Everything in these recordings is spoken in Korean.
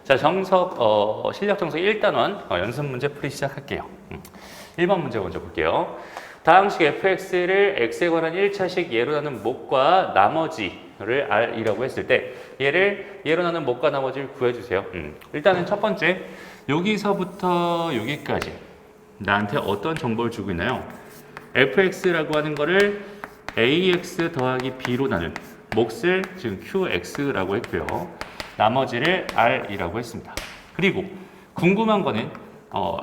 자, 실력 정석 1단원 연습 문제 풀이 시작할게요. 1번 문제 먼저 볼게요. 다항식 fx를 x에 관한 1차식 예로 나눈 목과 나머지를 r이라고 했을 때 얘를 예로 나눈 목과 나머지를 구해주세요. 일단은 첫 번째, 여기서부터 여기까지 나한테 어떤 정보를 주고 있나요? fx라고 하는 거를 ax 더하기 b로 나눈 몫을 지금 qx라고 했고요. 나머지를 r이라고 했습니다. 그리고 궁금한 거는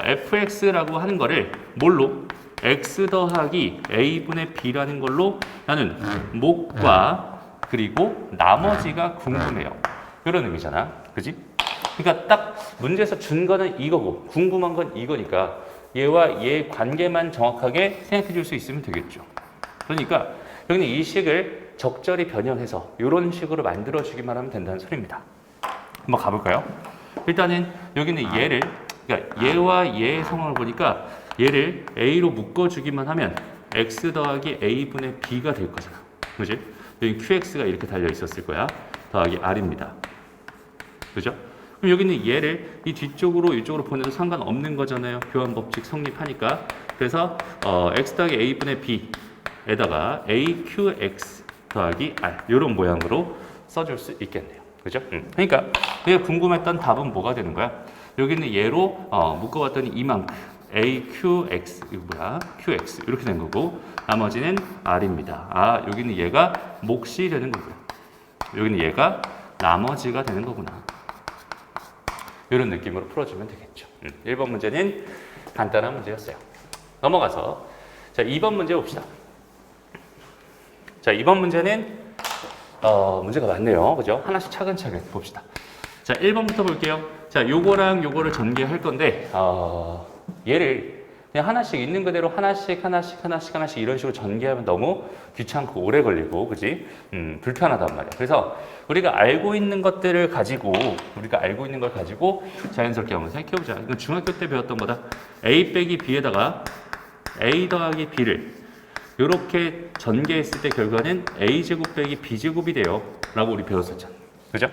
fx라고 하는 거를 뭘로? x 더하기 a분의 b라는 걸로 나눈 목과 그리고 나머지가 궁금해요. 이런 의미잖아. 그지? 그러니까 딱 문제에서 준 거는 이거고 궁금한 건 이거니까 얘와 얘의 관계만 정확하게 생각해 줄 수 있으면 되겠죠. 그러니까 여기는 이 식을 적절히 변형해서 이런 식으로 만들어 주기만 하면 된다는 소리입니다. 한번 가볼까요? 일단은 여기는 얘를, 그러니까 얘와 얘의 상황을 보니까 얘를 a로 묶어주기만 하면 x 더하기 a분의 b가 될 거잖아. 그지? 여기 qx가 이렇게 달려 있었을 거야. 더하기 r입니다. 그죠? 그럼 여기는 얘를 이 뒤쪽으로 이쪽으로 보내도 상관없는 거잖아요. 교환 법칙 성립하니까. 그래서 x 더하기 a분의 b에다가 aqx 더하기 r 이런 모양으로 써줄 수 있겠네요. 그죠? 그러니까 내가 궁금했던 답은 뭐가 되는 거야? 여기는 얘로 묶어봤더니 이만큼 aqx 이거 뭐야? qx 이렇게 된 거고 나머지는 r입니다. 여기는 얘가 몫이 되는 거고요. 여기는 얘가 나머지가 되는 거구나. 이런 느낌으로 풀어주면 되겠죠. 1번 문제는 간단한 문제였어요. 넘어가서 자 2번 문제 봅시다. 자 2번 문제는 문제가 많네요. 그죠? 하나씩 차근차근 봅시다. 자 1번부터 볼게요. 자 요거랑 요거를 전개할 건데 얘를 그냥 하나씩 있는 그대로 하나씩 이런 식으로 전개하면 너무 귀찮고 오래 걸리고 그지? 불편하단 말이야. 그래서 우리가 알고 있는 것들을 가지고 자연스럽게 한번 생각해보자. 이건 중학교 때 배웠던 거다. a 빼기 b에다가 a 더하기 b를 이렇게 전개했을 때 결과는 a제곱 빼기 b제곱이 돼요 라고 우리 배웠었잖아. 그죠?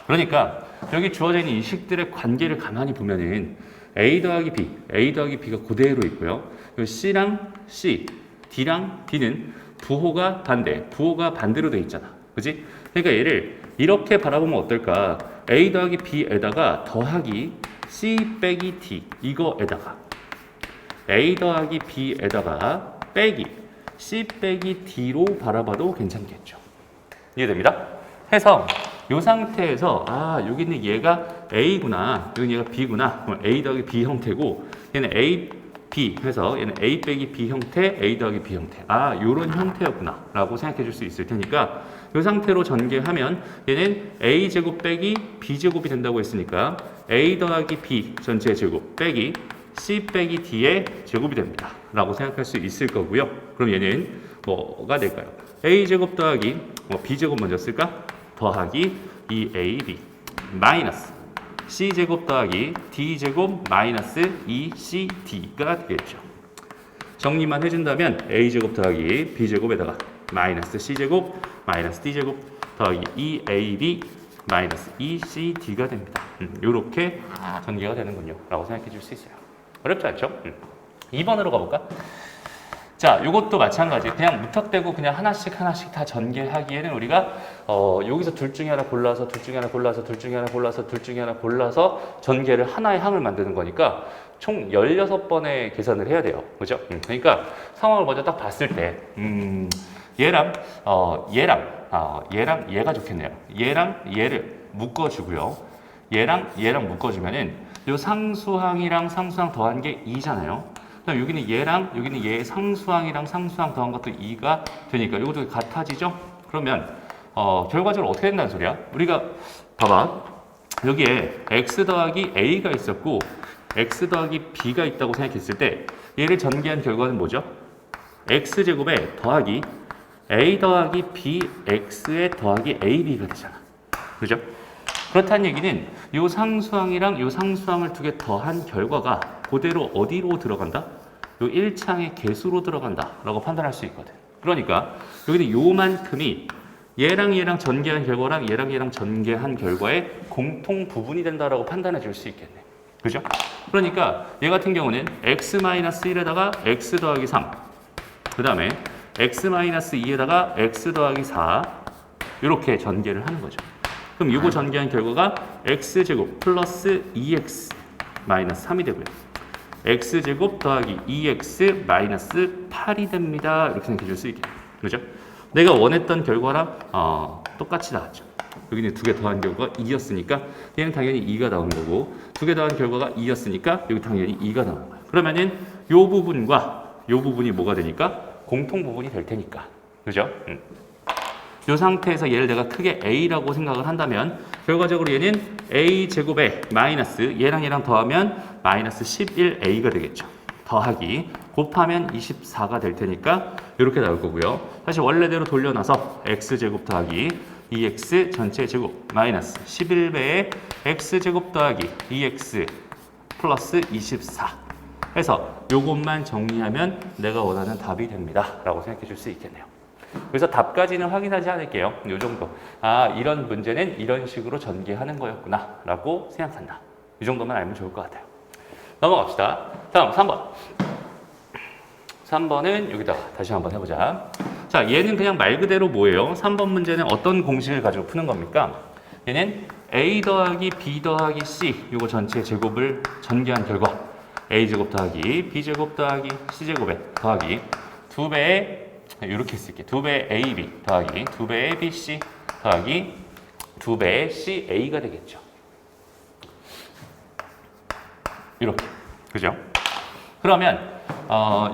그러니까 여기 주어져 있는 이 식들의 관계를 가만히 보면은 a 더하기 b가 그대로 있고요. c랑 c, d랑 d는 부호가 반대로 돼 있잖아. 그지? 그러니까 얘를 이렇게 바라보면 어떨까? a 더하기 b에다가 더하기 c 빼기 d 이거에다가 a 더하기 b에다가 빼기 c 빼기 d로 바라봐도 괜찮겠죠. 이해됩니다? 해서 이 상태에서 여기 있는 얘가 a구나, 여기 얘가 b구나. 그럼 a 더하기 b 형태고 얘는 a, b 해서 얘는 a 빼기 b 형태, a 더하기 b 형태. 요런 형태였구나 라고 생각해 줄 수 있을 테니까 이 상태로 전개하면 얘는 a제곱 빼기 b제곱이 된다고 했으니까 a 더하기 b 전체 제곱 빼기 c 빼기 d의 제곱이 됩니다 라고 생각할 수 있을 거고요. 그럼 얘는 뭐가 될까요? a제곱 더하기 b제곱 먼저 쓸까? 더하기 2ab 마이너스 c제곱 더하기 d제곱 마이너스 2cd가 되겠죠. 정리만 해준다면 a제곱 더하기 b제곱에다가 마이너스 c제곱 마이너스 d제곱 더하기 2ab 마이너스 2cd가 됩니다. 이렇게 전개가 되는군요 라고 생각해 줄 수 있어요. 어렵지 않죠? 2번으로 가볼까? 자, 요것도 마찬가지. 그냥 무턱대고 그냥 하나씩 다 전개하기에는 우리가 여기서 둘 중에 하나 골라서 전개를 하나의 항을 만드는 거니까 총 16번의 계산을 해야 돼요. 그죠? 그러니까 상황을 먼저 딱 봤을 때 얘랑 얘가 좋겠네요. 얘랑 얘를 묶어주고요. 얘랑 묶어주면은 요 상수항이랑 상수항 더한 게 2잖아요. 그럼 여기는 얘랑 여기는 얘의 상수항이랑 상수항 더한 것도 2가 되니까 이것도 같아지죠? 그러면 결과적으로 어떻게 된다는 소리야? 우리가 봐봐. 여기에 x 더하기 a가 있었고 x 더하기 b가 있다고 생각했을 때 얘를 전개한 결과는 뭐죠? x제곱에 더하기 a 더하기 bx에 더하기 ab가 되잖아. 그죠? 그렇다는 얘기는 이 상수항이랑 이 상수항을 두 개 더한 결과가 그대로 어디로 들어간다? 이 1창의 개수로 들어간다 라고 판단할 수 있거든. 그러니까 여기는 요만큼이 얘랑 얘랑 전개한 결과랑 얘랑 전개한 결과의 공통 부분이 된다라고 판단해 줄 수 있겠네. 그죠? 그러니까 얘 같은 경우는 x-1에다가 x 더하기 3, 그 다음에 x-2에다가 x 더하기 4 이렇게 전개를 하는 거죠. 그럼 이거 전개한 결과가 x제곱 플러스 2x 마이너스 3이 되고요. x제곱 더하기 2x 마이너스 8이 됩니다. 이렇게 생각해 줄 수 있겠네요. 그죠? 내가 원했던 결과랑 똑같이 나왔죠. 여기는 두 개 더한 결과가 2였으니까 얘는 당연히 2가 나오는 거고, 두 개 더한 결과가 2였으니까 여기 당연히 2가 나오는 거예요. 그러면은 요 부분과 요 부분이 뭐가 되니까? 공통 부분이 될 테니까. 그죠? 이 상태에서 얘를 내가 크게 A라고 생각을 한다면 결과적으로 얘는 A제곱에 마이너스 얘랑 더하면 마이너스 11A가 되겠죠. 더하기 곱하면 24가 될 테니까 이렇게 나올 거고요. 다시 원래대로 돌려놔서 X제곱 더하기 2X 전체 제곱 마이너스 11배의 X제곱 더하기 2X 플러스 24 해서 요것만 정리하면 내가 원하는 답이 됩니다. 라고 생각해 줄 수 있겠네요. 그래서 답까지는 확인하지 않을게요. 요 정도. 아, 이런 문제는 이런 식으로 전개하는 거였구나 라고 생각한다. 이 정도만 알면 좋을 것 같아요. 넘어갑시다. 다음 3번. 3번은 여기다가 다시 한번 해보자. 자, 얘는 그냥 말 그대로 뭐예요? 3번 문제는 어떤 공식을 가지고 푸는 겁니까? 얘는 A 더하기 B 더하기 C 요거 전체 제곱을 전개한 결과 A제곱 더하기 B제곱 더하기 C제곱에 더하기 2배의 이렇게 쓸게. 2배의 AB 더하기 2배의 BC 더하기 2배의 CA가 되겠죠. 이렇게. 그죠? 그러면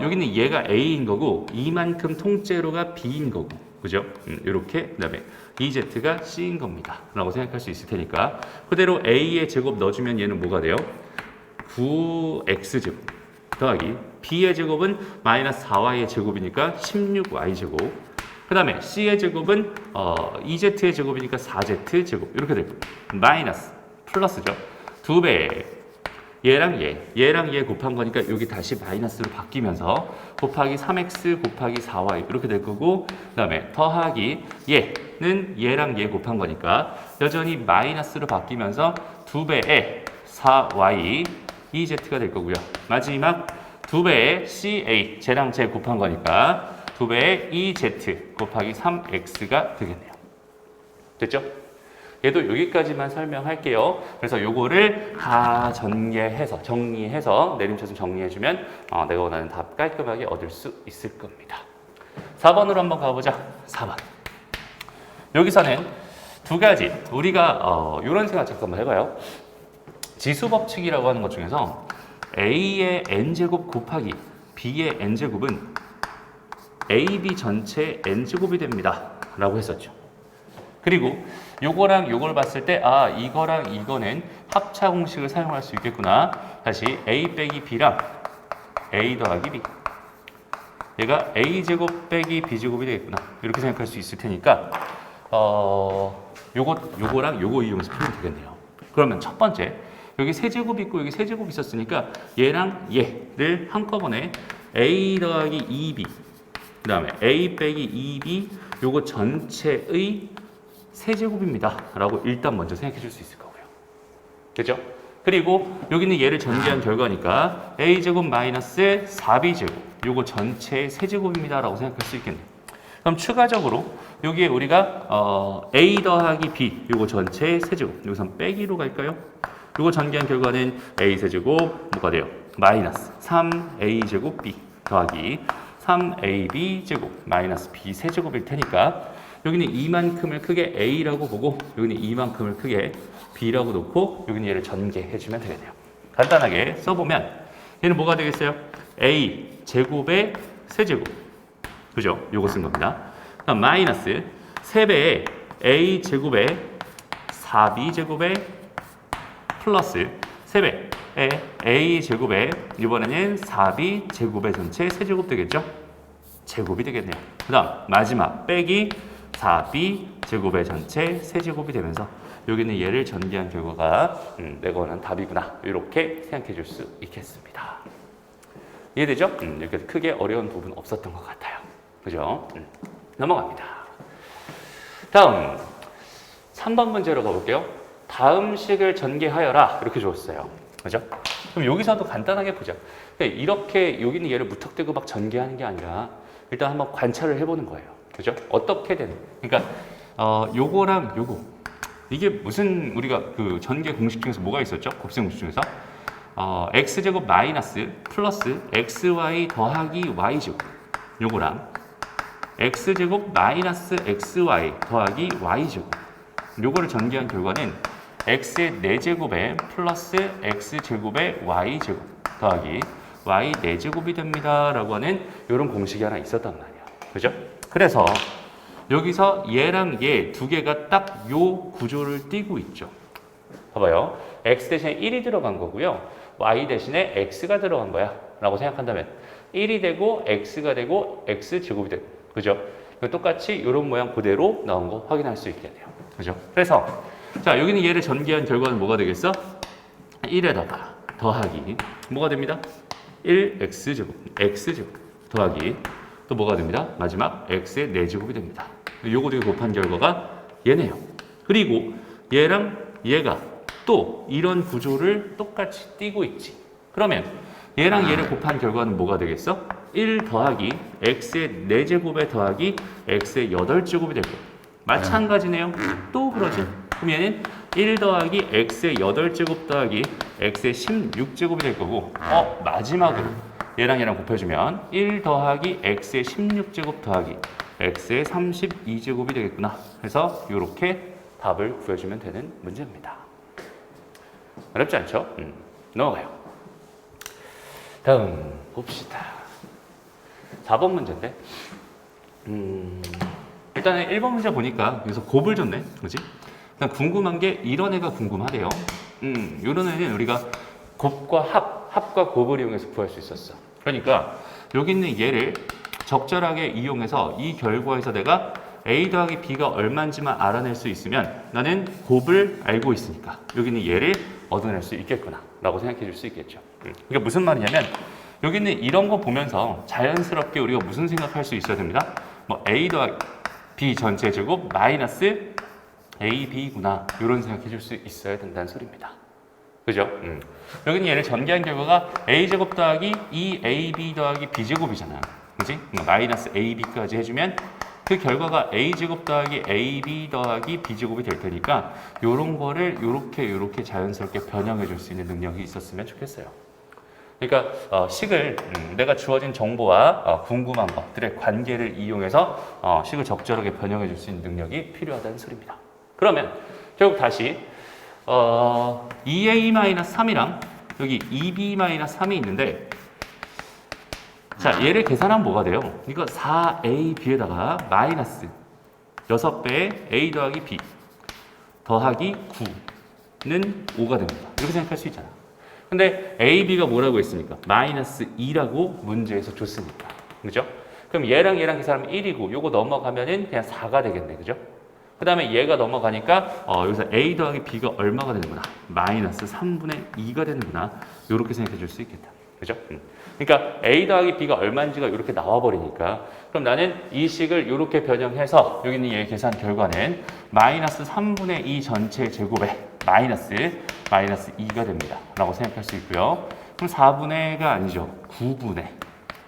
여기는 얘가 A인 거고 이만큼 통째로가 B인 거고. 그죠? 이렇게 그다음에 EZ가 C인 겁니다. 라고 생각할 수 있을 테니까 그대로 A의 제곱 넣어주면 얘는 뭐가 돼요? 9X제곱 더하기 B의 제곱은 마이너스 4Y의 제곱이니까 16Y 제곱 그 다음에 C의 제곱은 EZ의 제곱이니까 4Z 제곱 이렇게 될 거예요. 마이너스 플러스죠. 2배 얘랑 얘 곱한 거니까 여기 다시 마이너스로 바뀌면서 곱하기 3x 곱하기 4y 이렇게 될 거고 그 다음에 더하기 얘는 얘랑 얘 곱한 거니까 여전히 마이너스로 바뀌면서 2배의 4y EZ가 될 거고요. 마지막 2배의 CA 쟤랑 쟤 곱한 거니까 2배의 EZ 곱하기 3x가 되겠네요. 됐죠? 얘도 여기까지만 설명할게요. 그래서 요거를 다 정리해서 내림차순 정리해주면 내가 원하는 답 깔끔하게 얻을 수 있을 겁니다. 4번으로 한번 가보자. 4번. 여기서는 두 가지 우리가 이런 생각 잠깐만 해봐요. 지수법칙이라고 하는 것 중에서 A의 n제곱 곱하기 B의 n제곱은 AB 전체 n제곱이 됩니다. 라고 했었죠. 그리고 요거랑 요걸 봤을 때 이거랑 이거는 합차 공식을 사용할 수 있겠구나. 다시 A 빼기 B랑 A 더하기 B 얘가 A제곱 빼기 B제곱이 되겠구나. 이렇게 생각할 수 있을 테니까 요거랑 요거 이용해서 풀면 되겠네요. 그러면 첫 번째 여기 세제곱 있고 여기 세제곱 있었으니까 얘랑 얘를 한꺼번에 A 더하기 2B 그 다음에 A 빼기 2B 요거 전체의 세제곱입니다. 라고 일단 먼저 생각해 줄 수 있을 거고요. 그죠? 그리고 여기는 얘를 전개한 결과니까 A제곱 마이너스 4B제곱 요거 전체의 세제곱입니다. 라고 생각할 수 있겠네요. 그럼 추가적으로 여기에 우리가 A 더하기 B 요거 전체의 세제곱 여기서 빼기로 갈까요? 요거 전개한 결과는 A 세제곱 뭐가 돼요? 마이너스 3A제곱 B 더하기 3AB 제곱 마이너스 B 세제곱일 테니까 여기는 이만큼을 크게 A라고 보고 여기는 이만큼을 크게 B라고 놓고 여기는 얘를 전개해주면 되겠네요. 간단하게 써보면 얘는 뭐가 되겠어요? A 제곱의 세제곱 그죠? 요거 쓴 겁니다. 그럼 마이너스 3배의 A 제곱의 4B 제곱의 플러스 3배의 A 제곱의 이번에는 4B 제곱의 전체 세제곱 되겠죠? 제곱이 되겠네요. 그 다음 마지막 빼기 4B 제곱의 전체 세제곱이 되면서 여기는 얘를 전개한 결과가 내가 원하는 답이구나 이렇게 생각해 줄 수 있겠습니다. 이해되죠? 이렇게 크게 어려운 부분 없었던 것 같아요. 그죠? 넘어갑니다. 다음 3번 문제로 가볼게요. 다음 식을 전개하여라 이렇게 줬어요. 그죠? 그럼 여기서도 간단하게 보자. 이렇게 여기 있는 얘를 무턱대고 막 전개하는 게 아니라 일단 한번 관찰을 해보는 거예요. 그죠? 어떻게 되는? 그러니까 요거랑 요거 이게 무슨 우리가 그 전개 공식 중에서 뭐가 있었죠? 곱셈 공식 중에서 x제곱 마이너스 플러스 xy 더하기 y제곱 요거랑 x제곱 마이너스 xy 더하기 y제곱 요거를 전개한 결과는 x의 4제곱에 플러스 x제곱에 y제곱 더하기 y 4제곱이 됩니다 라고 하는 이런 공식이 하나 있었단 말이야. 그죠? 그래서 여기서 얘랑 얘 두 개가 딱 요 구조를 띠고 있죠. 봐봐요. x 대신에 1이 들어간 거고요. y 대신에 x가 들어간 거야 라고 생각한다면 1이 되고 x가 되고 x제곱이 되고 그죠? 똑같이 이런 모양 그대로 나온 거 확인할 수 있겠네요. 그죠? 그래서 자 여기는 얘를 전개한 결과는 뭐가 되겠어? 1에다가 더하기 뭐가 됩니다? 1x제곱 x제곱 더하기 또 뭐가 됩니다? 마지막 x의 4제곱이 됩니다. 요거 두 개 곱한 결과가 얘네요. 그리고 얘랑 얘가 또 이런 구조를 똑같이 띄고 있지. 그러면 얘랑 얘를 곱한 결과는 뭐가 되겠어? 1 더하기 x의 4제곱에 더하기 x의 8제곱이 되고 마찬가지네요. 또 그러지. 그럼 얘는 1 더하기 x의 8제곱 더하기 x의 16제곱이 될 거고 마지막으로 얘랑 얘랑 곱해주면 1 더하기 x의 16제곱 더하기 x의 32제곱이 되겠구나. 그래서 이렇게 답을 구해주면 되는 문제입니다. 어렵지 않죠? 넘어가요. 다음 봅시다. 4번 문제인데 일단은 1번 문제 보니까 여기서 곱을 줬네. 그지? 일단 궁금한 게 이런 애가 궁금하대요. 이런 애는 우리가 곱과 합과 곱을 이용해서 구할 수 있었어. 그러니까 여기 있는 얘를 적절하게 이용해서 이 결과에서 내가 a 더하기 b가 얼마인지만 알아낼 수 있으면 나는 곱을 알고 있으니까 여기 있는 얘를 얻어낼 수 있겠구나 라고 생각해 줄 수 있겠죠. 그러니까 무슨 말이냐면 여기 있는 이런 거 보면서 자연스럽게 우리가 무슨 생각할 수 있어야 됩니다. 뭐 a 더하기 b 전체 제곱 마이너스 ab구나 이런 생각해 줄 수 있어야 된다는 소리입니다. 그죠? 여기는 얘를 전개한 결과가 a제곱 더하기 2ab 더하기 b제곱이잖아. 그지? 마이너스 ab까지 해주면 그 결과가 a제곱 더하기 ab 더하기 b제곱이 될 테니까 요런 거를 요렇게 자연스럽게 변형해 줄 수 있는 능력이 있었으면 좋겠어요. 그러니까 식을 내가 주어진 정보와 궁금한 것들의 관계를 이용해서 식을 적절하게 변형해 줄 수 있는 능력이 필요하다는 소리입니다. 그러면 결국 다시 2a-3이랑 여기 2b-3이 있는데 자 얘를 계산하면 뭐가 돼요? 이거 4ab에다가 마이너스 6배의 a 더하기 b 더하기 9는 5가 됩니다. 이렇게 생각할 수 있잖아. 근데 ab가 뭐라고 했습니까? 마이너스 2라고 문제에서 줬으니까. 그죠? 그럼 얘랑 계산하면 1이고 요거 넘어가면은 그냥 4가 되겠네. 그죠? 그 다음에 얘가 넘어가니까 여기서 a 더하기 b가 얼마가 되는구나. 마이너스 3분의 2가 되는구나. 이렇게 생각해 줄 수 있겠다. 그죠? 그러니까 a 더하기 b가 얼마인지가 이렇게 나와버리니까 그럼 나는 이 식을 이렇게 변형해서 여기 있는 얘 계산 결과는 마이너스 3분의 2 전체 제곱에 마이너스 2가 됩니다. 라고 생각할 수 있고요. 그럼 4분의가 아니죠. 9분의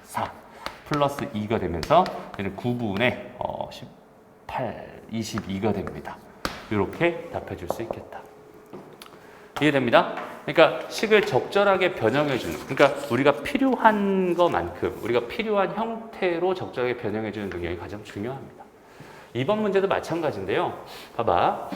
4 플러스 2가 되면서 얘는 9분의 18 22가 됩니다. 이렇게 답해 줄 수 있겠다. 이해됩니다? 그러니까 식을 적절하게 변형해 주는, 그러니까 우리가 필요한 것만큼 우리가 필요한 형태로 적절하게 변형해 주는 능력이 가장 중요합니다. 이번 문제도 마찬가지인데요. 봐봐.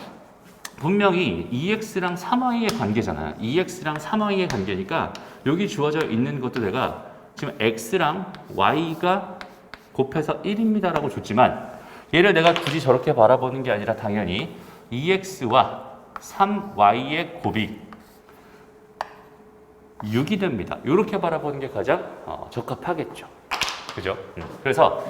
분명히 2x랑 3y의 관계잖아. 2x랑 3y의 관계니까 여기 주어져 있는 것도 내가 지금 x랑 y가 곱해서 1입니다 라고 줬지만 얘를 내가 굳이 저렇게 바라보는 게 아니라 당연히 2x와 3y의 곱이 6이 됩니다. 이렇게 바라보는 게 가장 적합하겠죠. 그죠? 그래서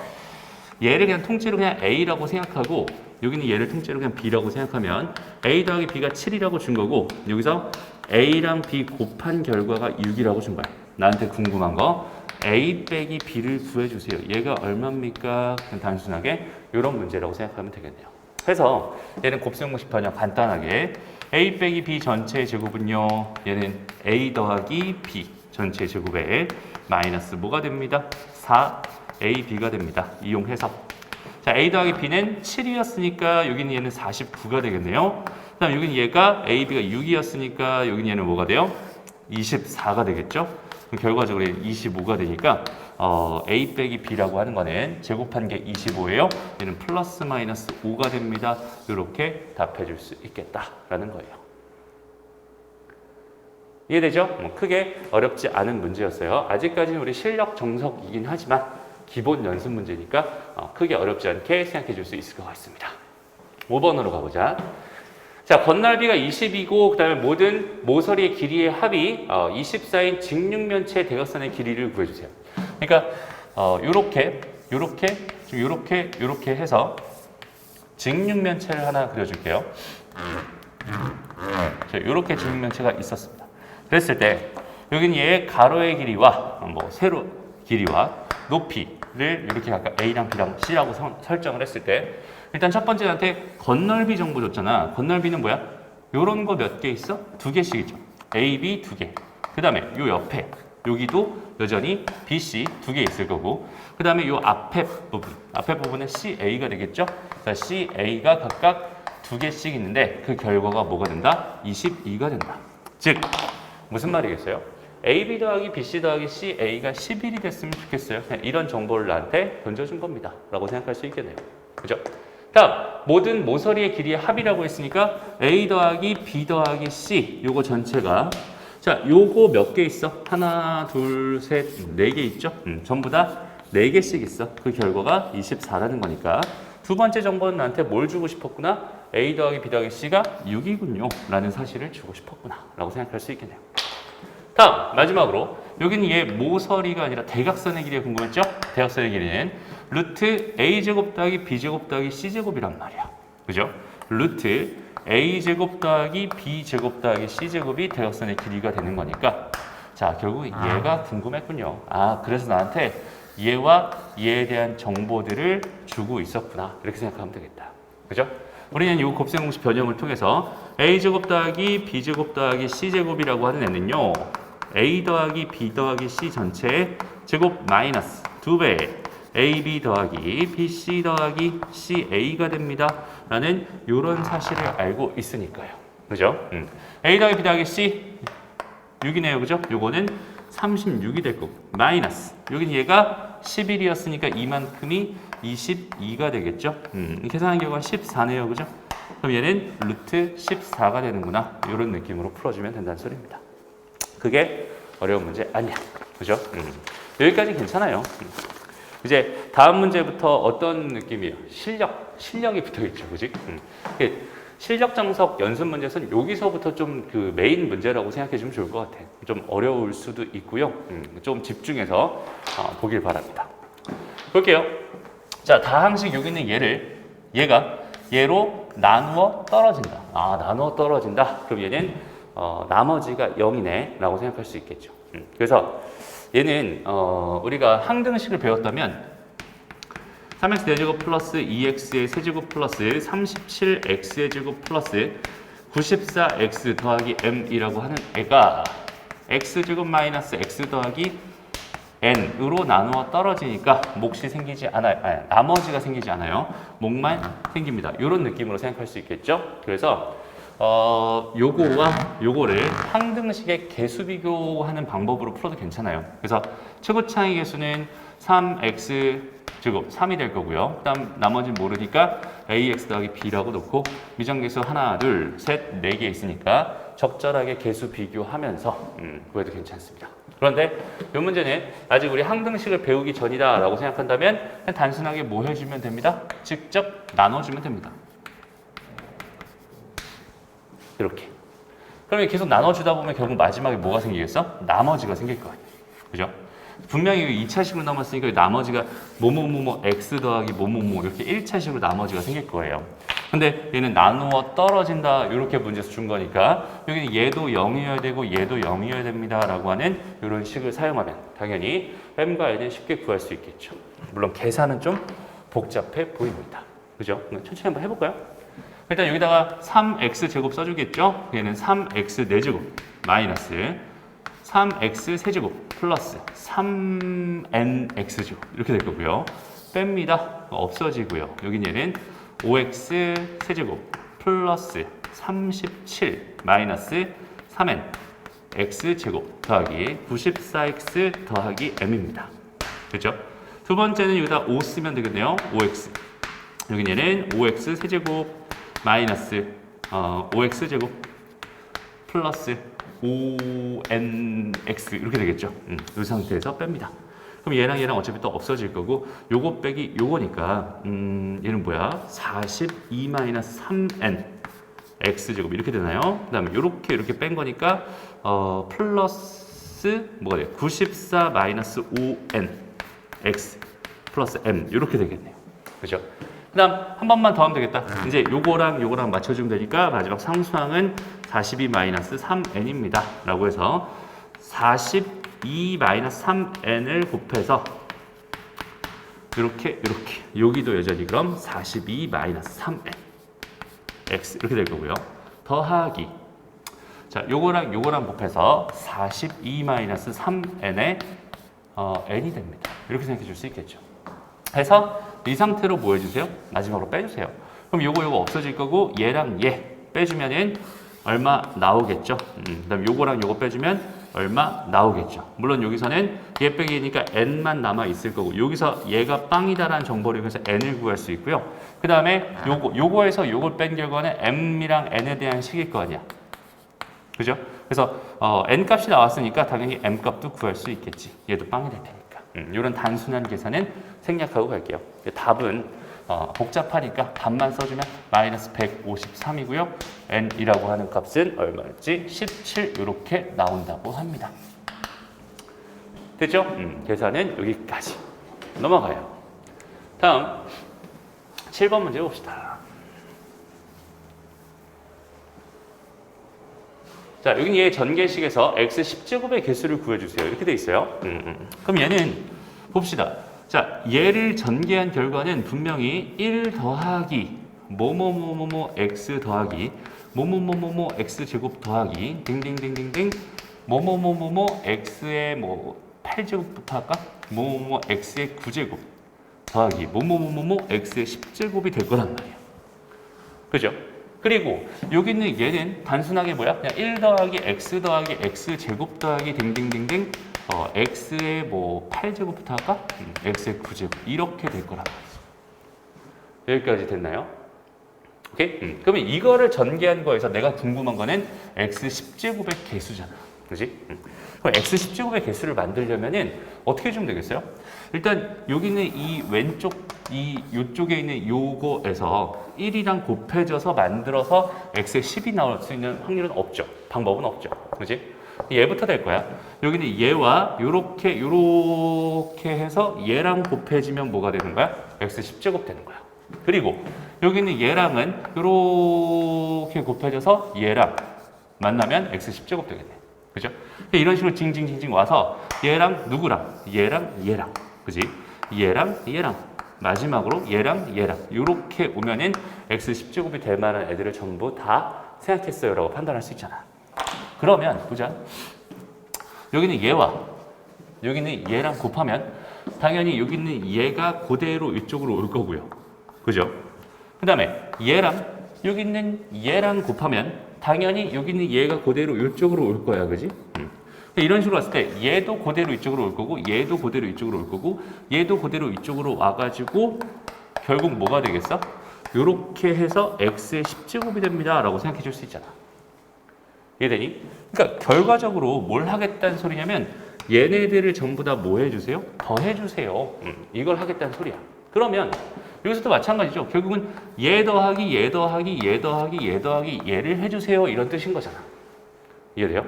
얘를 그냥 통째로 그냥 a라고 생각하고 여기는 얘를 통째로 그냥 b라고 생각하면 a 더하기 b가 7이라고 준 거고 여기서 a랑 b 곱한 결과가 6이라고 준 거야. 나한테 궁금한 거 a 빼기 b를 구해주세요. 얘가 얼마입니까? 그냥 단순하게 이런 문제라고 생각하면 되겠네요. 해서 얘는 곱셈공식 변형 간단하게 a 빼기 b 전체의 제곱은요. 얘는 a 더하기 b 전체의 제곱에 마이너스 뭐가 됩니다? 4ab가 됩니다. 이용해서 자 a 더하기 b는 7이었으니까 여기는 얘는 49가 되겠네요. 그 다음 여기는 얘가 ab가 6이었으니까 여기는 얘는 뭐가 돼요? 24가 되겠죠? 그럼 결과적으로 25가 되니까 a 빼기 b라고 하는 거는 제곱한 게 25예요. 얘는 플러스 마이너스 5가 됩니다. 이렇게 답해 줄 수 있겠다라는 거예요. 이해되죠? 크게 어렵지 않은 문제였어요. 아직까지는 우리 실력 정석이긴 하지만 기본 연습 문제니까 크게 어렵지 않게 생각해 줄 수 있을 것 같습니다. 5번으로 가보자. 자, 건널비가 20이고 그 다음에 모든 모서리의 길이의 합이 24인 직육면체 대각선의 길이를 구해주세요. 그러니까 요렇게 해서 직육면체를 하나 그려줄게요. 자, 요렇게 직육면체가 있었습니다. 그랬을 때 여기는 얘의 가로의 길이와 세로 길이와 높이를 이렇게 각각 A랑 B랑 C라고 설정을 했을 때 일단 첫 번째한테 건널비 정보 줬잖아. 건널비는 뭐야? 요런 거 몇 개 있어? 2개씩 있죠. A, B 2개. 그 다음에 요 옆에 여기도 여전히 B, C 2개 있을 거고 그 다음에 요 앞에 부분은 C, A가 되겠죠. 자, C, A가 각각 2개씩 있는데 그 결과가 뭐가 된다? 22가 된다. 즉 무슨 말이겠어요? AB 더하기 BC 더하기 C, A가 11이 됐으면 좋겠어요. 그냥 이런 정보를 나한테 던져준 겁니다. 라고 생각할 수 있겠네요. 그죠? 다음, 모든 모서리의 길이의 합이라고 했으니까 A 더하기 B 더하기 C 요거 전체가 자, 요거 몇 개 있어? 하나, 둘, 셋, 4개 있죠? 전부 다 4개씩 있어. 그 결과가 24라는 거니까 두 번째 정보는 나한테 뭘 주고 싶었구나? A 더하기 B 더하기 C가 6이군요. 라는 사실을 주고 싶었구나. 라고 생각할 수 있겠네요. 다음 마지막으로 여기는 얘 모서리가 아니라 대각선의 길이가 궁금했죠? 대각선의 길이는 루트 a제곱 더하기 b제곱 더하기 c제곱이란 말이야. 그죠? 루트 a제곱 더하기 b제곱 더하기 c제곱이 대각선의 길이가 되는 거니까 자 결국 얘가 궁금했군요. 아 그래서 나한테 얘와 얘에 대한 정보들을 주고 있었구나. 이렇게 생각하면 되겠다. 그죠? 우리는 이 곱셈공식 변형을 통해서 a제곱 더하기 b제곱 더하기 c제곱이라고 하는 애는요. a 더하기 b 더하기 c 전체의 제곱 마이너스 2배 ab 더하기 bc 더하기 ca가 됩니다. 라는 이런 사실을 알고 있으니까요. 그죠? a 더하기 b 더하기 c 6이네요. 그죠? 요거는 36이 될 거고 마이너스 여기는 얘가 11이었으니까 이만큼이 22가 되겠죠? 계산한 결과가 14네요. 그죠? 그럼 얘는 루트 14가 되는구나. 이런 느낌으로 풀어주면 된다는 소리입니다. 그게 어려운 문제 아니야. 그죠? 여기까지 괜찮아요. 이제 다음 문제부터 어떤 느낌이에요? 실력이 붙어있죠. 그지? 실력 정석 연습 문제에서는 여기서부터 좀 그 메인 문제라고 생각해 주면 좋을 것 같아요. 좀 어려울 수도 있고요. 좀 집중해서 보길 바랍니다. 볼게요. 자, 다항식 여기 있는 얘가 얘로 나누어 떨어진다. 아, 나누어 떨어진다. 그럼 얘는 나머지가 0이네 라고 생각할 수 있겠죠. 그래서 얘는 우리가 항등식을 배웠다면 3x 4제곱 플러스 2x의 세제곱 플러스 37x의 제곱 플러스 94x 더하기 m이라고 하는 애가 x제곱 마이너스 x 더하기 n으로 나누어 떨어지니까 몫이 생기지 않아요. 아니, 나머지가 생기지 않아요. 몫만 생깁니다. 이런 느낌으로 생각할 수 있겠죠. 그래서 요거와 요거를 항등식의 개수 비교하는 방법으로 풀어도 괜찮아요. 그래서 최고차의 개수는 3x 제곱 3이 될 거고요. 그다음 나머지는 모르니까 ax 더하기 b라고 놓고 미정계수 하나, 둘, 셋, 4개 있으니까 적절하게 개수 비교하면서 구해도 괜찮습니다. 그런데 이 문제는 아직 우리 항등식을 배우기 전이다 라고 생각한다면 그냥 단순하게 뭐 해주면 됩니다? 직접 나눠주면 됩니다. 이렇게. 그러면 계속 나눠주다 보면 결국 마지막에 뭐가 생기겠어? 나머지가 생길 거 아니에요. 그죠? 분명히 2차식으로 남았으니까 나머지가 뭐뭐뭐뭐 x 더하기 뭐뭐뭐 이렇게 1차식으로 나머지가 생길 거예요. 근데 얘는 나누어 떨어진다 이렇게 문제에서 준 거니까 여기는 얘도 0이어야 되고 얘도 0이어야 됩니다 라고 하는 이런 식을 사용하면 당연히 m과 n을 쉽게 구할 수 있겠죠. 물론 계산은 좀 복잡해 보입니다. 그죠? 천천히 한번 해볼까요? 일단 여기다가 3x제곱 써주겠죠? 얘는 3x 4제곱 마이너스 3x 세제곱 플러스 3nx제곱 이렇게 될 거고요. 뺍니다. 없어지고요. 여긴 얘는 5x 세제곱 플러스 37 마이너스 3n x제곱 더하기 94x 더하기 m입니다. 그렇죠? 두 번째는 여기다 5 쓰면 되겠네요. 5x. 여긴 얘는 5x 세제곱 마이너스 5x제곱 플러스 5nx 이렇게 되겠죠. 이 상태에서 뺍니다. 그럼 얘랑 얘랑 어차피 또 없어질 거고 요거 빼기 요거니까 얘는 뭐야? 42 마이너스 3n x제곱 이렇게 되나요? 그 다음에 이렇게 뺀 거니까 플러스 뭐가 돼요? 94 마이너스 5n x 플러스 m 이렇게 되겠네요. 그죠? 그 다음 한 번만 더 하면 되겠다. 이제 요거랑 맞춰주면 되니까 마지막 상수항은 42 마이너스 3n입니다. 라고 해서 42 마이너스 3n을 곱해서 이렇게 여기도 여전히 그럼 42 마이너스 3n x 이렇게 될 거고요. 더하기 자 요거랑 곱해서 42 마이너스 3n의 n이 됩니다. 이렇게 생각해 줄 수 있겠죠. 해서 이 상태로 뭐 해주세요? 마지막으로 빼주세요. 그럼 요거 없어질 거고 얘랑 얘 빼주면은 얼마 나오겠죠? 그 다음 요거랑 요거 빼주면 얼마 나오겠죠? 물론 여기서는 얘 빼기니까 n만 남아 있을 거고 여기서 얘가 빵이다라는 정보를 이용해서 n을 구할 수 있고요. 그 다음에 요거에서 요걸 뺀 결과는 m이랑 n에 대한 식일 거 아니야. 그죠? 그래서 n 값이 나왔으니까 당연히 m 값도 구할 수 있겠지. 얘도 빵이 될 테니까. 이런 단순한 계산은 생략하고 갈게요. 답은 복잡하니까 답만 써주면 마이너스 153이고요. n이라고 하는 값은 얼마였지? 17 이렇게 나온다고 합니다. 됐죠? 계산은 여기까지. 넘어가요. 다음 7번 문제 봅시다. 자, 여기 얘 전개식에서 x 10제곱의 개수를 구해주세요. 이렇게 돼 있어요. 그럼 얘는 봅시다. 자, 얘를 전개한 결과는 분명히 1 더하기 뭐뭐뭐뭐뭐 x 더하기 뭐뭐뭐뭐뭐 x 제곱 더하기 딩딩딩딩딩 뭐뭐뭐뭐뭐 x의 뭐 8제곱부터 할까? 뭐뭐뭐 x의 9제곱 더하기 뭐뭐뭐뭐뭐 x의 10제곱이 될 거란 말이야. 그죠? 그리고 여기 있는 얘는 단순하게 뭐야? 그냥 1 더하기 x 더하기 x 제곱 더하기 딩딩딩딩 x의 뭐 8제곱부터 할까? x의 9제곱 이렇게 될 거란 말이죠. 여기까지 됐나요? 오케이? 그러면 이거를 전개한 거에서 내가 궁금한 거는 x 10제곱의 개수잖아. 그지? 그럼 x 10제곱의 개수를 만들려면은 어떻게 해주면 되겠어요? 일단 여기는 이 왼쪽 요쪽에 있는 요거에서 1이랑 곱해져서 만들어서 x의 10이 나올 수 있는 확률은 없죠. 방법은 없죠. 그지? 얘부터 될 거야. 여기는 얘와 요렇게 해서 얘랑 곱해지면 뭐가 되는 거야? x 10제곱 되는 거야. 그리고 여기는 얘랑은 요렇게 곱해져서 얘랑 만나면 x 10제곱 되겠네. 그죠? 이런 식으로 징징징징 와서 얘랑 누구랑? 얘랑 그지? 얘랑 마지막으로 얘랑 이렇게 오면은 x 10제곱이 될 만한 애들을 전부 다 생각했어요 라고 판단할 수 있잖아. 그러면 보자. 여기는 얘와 여기는 얘랑 곱하면 당연히 여기는 얘가 그대로 이쪽으로 올 거고요. 그죠? 그 다음에 얘랑 여기 있는 얘랑 곱하면 당연히 여기 있는 얘가 그대로 이쪽으로 올 거야. 그지? 이런 식으로 왔을 때 얘도 그대로 이쪽으로 올 거고 얘도 그대로 이쪽으로 올 거고 얘도 그대로 이쪽으로 와가지고 결국 뭐가 되겠어? 요렇게 해서 x의 10제곱이 됩니다 라고 생각해 줄 수 있잖아. 이해되니? 그러니까 결과적으로 뭘 하겠다는 소리냐면 얘네들을 전부 다 뭐 해주세요? 더해주세요. 이걸 하겠다는 소리야. 그러면 여기서도 마찬가지죠. 결국은 얘 더하기 얘를 해주세요 이런 뜻인 거잖아. 이해돼요?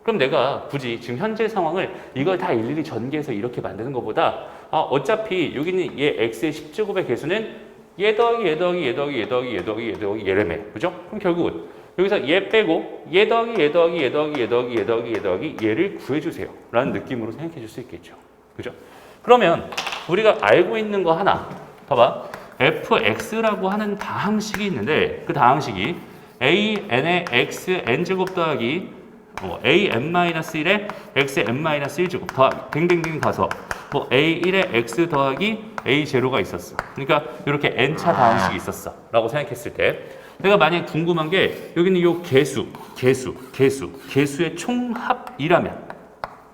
그럼 내가 굳이 지금 현재 상황을 이걸 다 일일이 전개해서 이렇게 만드는 것보다 어차피 여기 있는 얘 x의 10제곱의 개수는 얘 더하기 얘래매. 그죠? 그럼 결국은 여기서 얘 빼고 얘 더하기 얘를 구해주세요 라는 느낌으로 생각해 줄 수 있겠죠. 그죠? 그러면 우리가 알고 있는 거 하나 봐봐. fx라고 하는 다항식이 있는데 그 다항식이 an의 x n제곱 더하기 an-1에 xn-1제곱 더 댕댕댕 가서 a1에 x 더하기 a0가 있었어. 그러니까 이렇게 n차 다항식이 있었어 라고 생각했을 때 내가 만약에 궁금한 게 여기는 요 개수의 총합이라면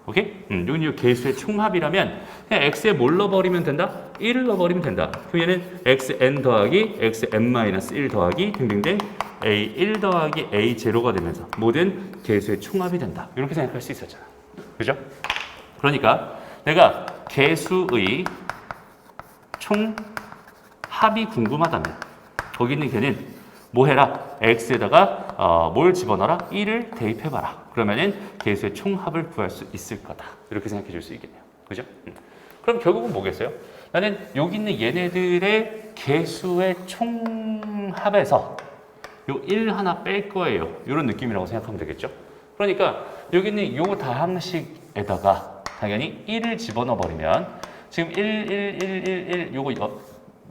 오케이? 여기는 요 개수의 총합이라면 그냥 x에 뭘 넣어버리면 된다? 1을 넣어버리면 된다. 그럼 얘는 xn 더하기 xn-1 더하기 댕댕댕 a1 더하기 a0가 되면서 모든 개수의 총합이 된다. 이렇게 생각할 수 있었잖아. 그죠? 그러니까 내가 개수의 총합이 궁금하다면 거기 있는 걔는 뭐 해라? x에다가 뭘 집어넣어라? 1을 대입해봐라. 그러면은 개수의 총합을 구할 수 있을 거다. 이렇게 생각해 줄 수 있겠네요. 그죠? 그럼 결국은 뭐겠어요? 나는 여기 있는 얘네들의 개수의 총합에서 요 1 하나 뺄 거예요. 이런 느낌이라고 생각하면 되겠죠? 그러니까 여기 있는 요 다항식에다가 당연히 1을 집어넣어 버리면 지금 1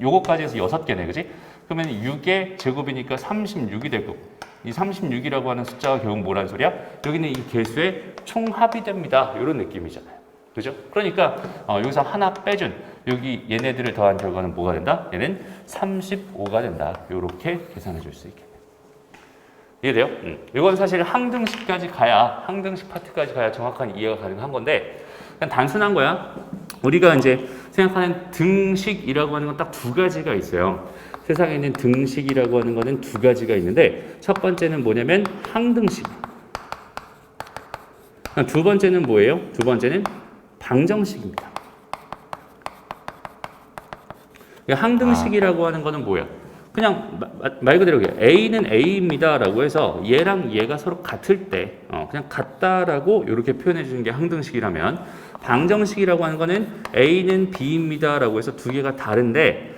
요거까지 해서 6개네. 그지? 그러면 6의 제곱이니까 36이 되고 이 36이라고 하는 숫자가 결국 뭐란 소리야? 여기는 이 개수의 총합이 됩니다. 이런 느낌이잖아요. 그죠? 그러니까 여기서 하나 빼준 여기 얘네들을 더한 결과는 뭐가 된다? 얘는 35가 된다. 이렇게 계산해 줄 수 있겠네요. 이해돼요? 이건 사실 항등식까지 가야 항등식 파트까지 가야 정확한 이해가 가능한 건데 그냥 단순한 거야. 우리가 이제 생각하는 등식이라고 하는 건 딱 두 가지가 있어요. 세상에 있는 등식이라고 하는 거는 두 가지가 있는데 첫 번째는 뭐냐면 항등식. 두 번째는 뭐예요? 두 번째는 방정식입니다. 항등식이라고 하는 거는 뭐야? 그냥 말 그대로 A는 A입니다 라고 해서 얘랑 얘가 서로 같을 때 그냥 같다라고 이렇게 표현해 주는 게 항등식이라면 방정식이라고 하는 거는 A는 B입니다 라고 해서 두 개가 다른데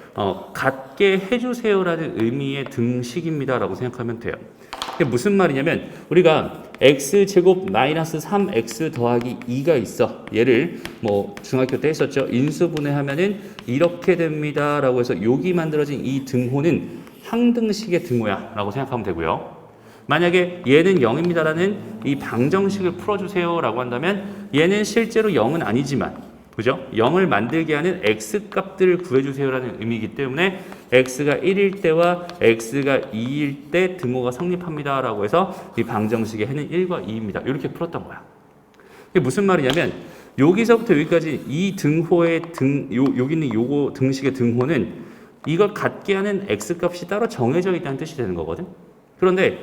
같게 해주세요라는 의미의 등식입니다 라고 생각하면 돼요. 이게 무슨 말이냐면 우리가 x제곱 마이너스 3x 더하기 2가 있어. 얘를 뭐 중학교 때 했었죠. 인수분해하면은 이렇게 됩니다 라고 해서 여기 만들어진 이 등호는 항등식의 등호야 라고 생각하면 되고요. 만약에 얘는 0입니다 라는 이 방정식을 풀어주세요 라고 한다면 얘는 실제로 0은 아니지만 그죠? 0을 만들게 하는 x값들을 구해주세요라는 의미이기 때문에 x가 1일 때와 x가 2일 때 등호가 성립합니다 라고 해서 이 방정식의 해는 1과 2입니다. 이렇게 풀었던 거야. 이게 무슨 말이냐면 여기서부터 여기까지 이 등호의 여기 있는 요거 등식의 등호는 이걸 갖게 하는 x값이 따로 정해져 있다는 뜻이 되는 거거든. 그런데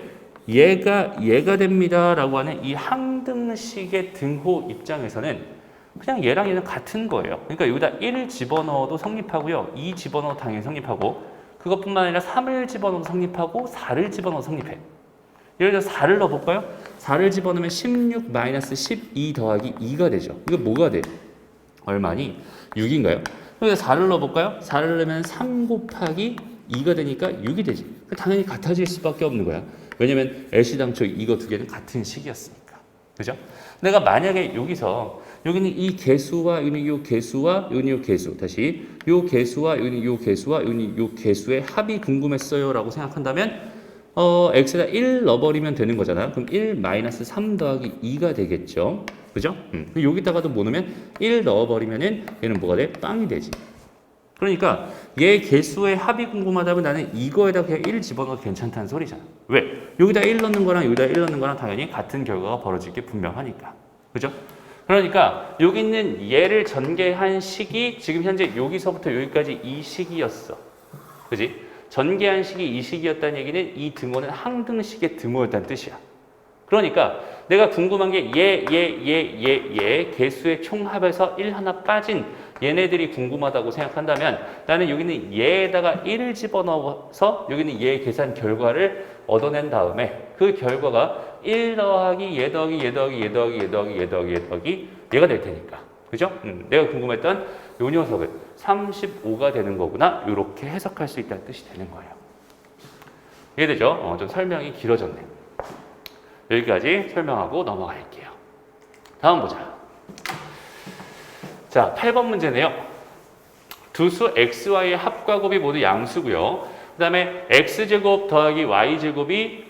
얘가 됩니다 라고 하는 이 항등식의 등호 입장에서는 그냥 얘랑 얘는 같은 거예요. 그러니까 여기다 1을 집어넣어도 성립하고요. 2 집어넣어도 당연히 성립하고 그것뿐만 아니라 3을 집어넣어도 성립하고 4를 집어넣어도 성립해. 예를 들어서 4를 넣어볼까요? 4를 집어넣으면 16 마이너스 12 더하기 2가 되죠. 이거 뭐가 돼? 얼마니? 6인가요? 그래서 4를 넣어볼까요? 4를 넣으면 3 곱하기 2가 되니까 6이 되지. 당연히 같아질 수밖에 없는 거야. 왜냐면 애시당초 이거 두 개는 같은 식이었으니까. 그죠? 내가 만약에 여기는 이 개수와 여기는 이 개수와 여기는 이 개수 다시 이 개수와 여기는 이 개수와 여기는 이 개수의 합이 궁금했어요 라고 생각한다면 x에다 1 넣어버리면 되는 거잖아요. 그럼 1 마이너스 3 더하기 2가 되겠죠. 그죠? 여기다가도 뭐 넣으면 1 넣어버리면은 얘는 뭐가 돼? 빵이 되지. 그러니까 얘 개수의 합이 궁금하다면 나는 이거에다 그냥 1 집어넣어도 괜찮다는 소리잖아. 왜? 여기다 1 넣는 거랑 여기다 1 넣는 거랑 당연히 같은 결과가 벌어질 게 분명하니까. 그죠? 그러니까 여기 있는 얘를 전개한 식이 지금 현재 여기서부터 여기까지 이 식이었어. 그지? 전개한 식이 이 식이었다는 얘기는 이 등호는 항등식의 등호였다는 뜻이야. 그러니까 내가 궁금한 게 얘 개수의 총합에서 1 하나 빠진 얘네들이 궁금하다고 생각한다면 나는 여기는 얘에다가 1을 집어넣어서 여기는 얘 계산 결과를 얻어낸 다음에 그 결과가 1 더하기 얘 더하기 얘 더하기 얘 더하기 얘 더하기 얘 더하기 얘 더하기 얘가 될 테니까. 그죠? 내가 궁금했던 요 녀석은 35가 되는 거구나. 이렇게 해석할 수 있다는 뜻이 되는 거예요. 이해되죠? 좀 설명이 길어졌네요. 여기까지 설명하고 넘어갈게요. 다음 보자. 자, 8번 문제네요. 두 수 xy의 합과 곱이 모두 양수고요. 그 다음에 x제곱 더하기 y제곱이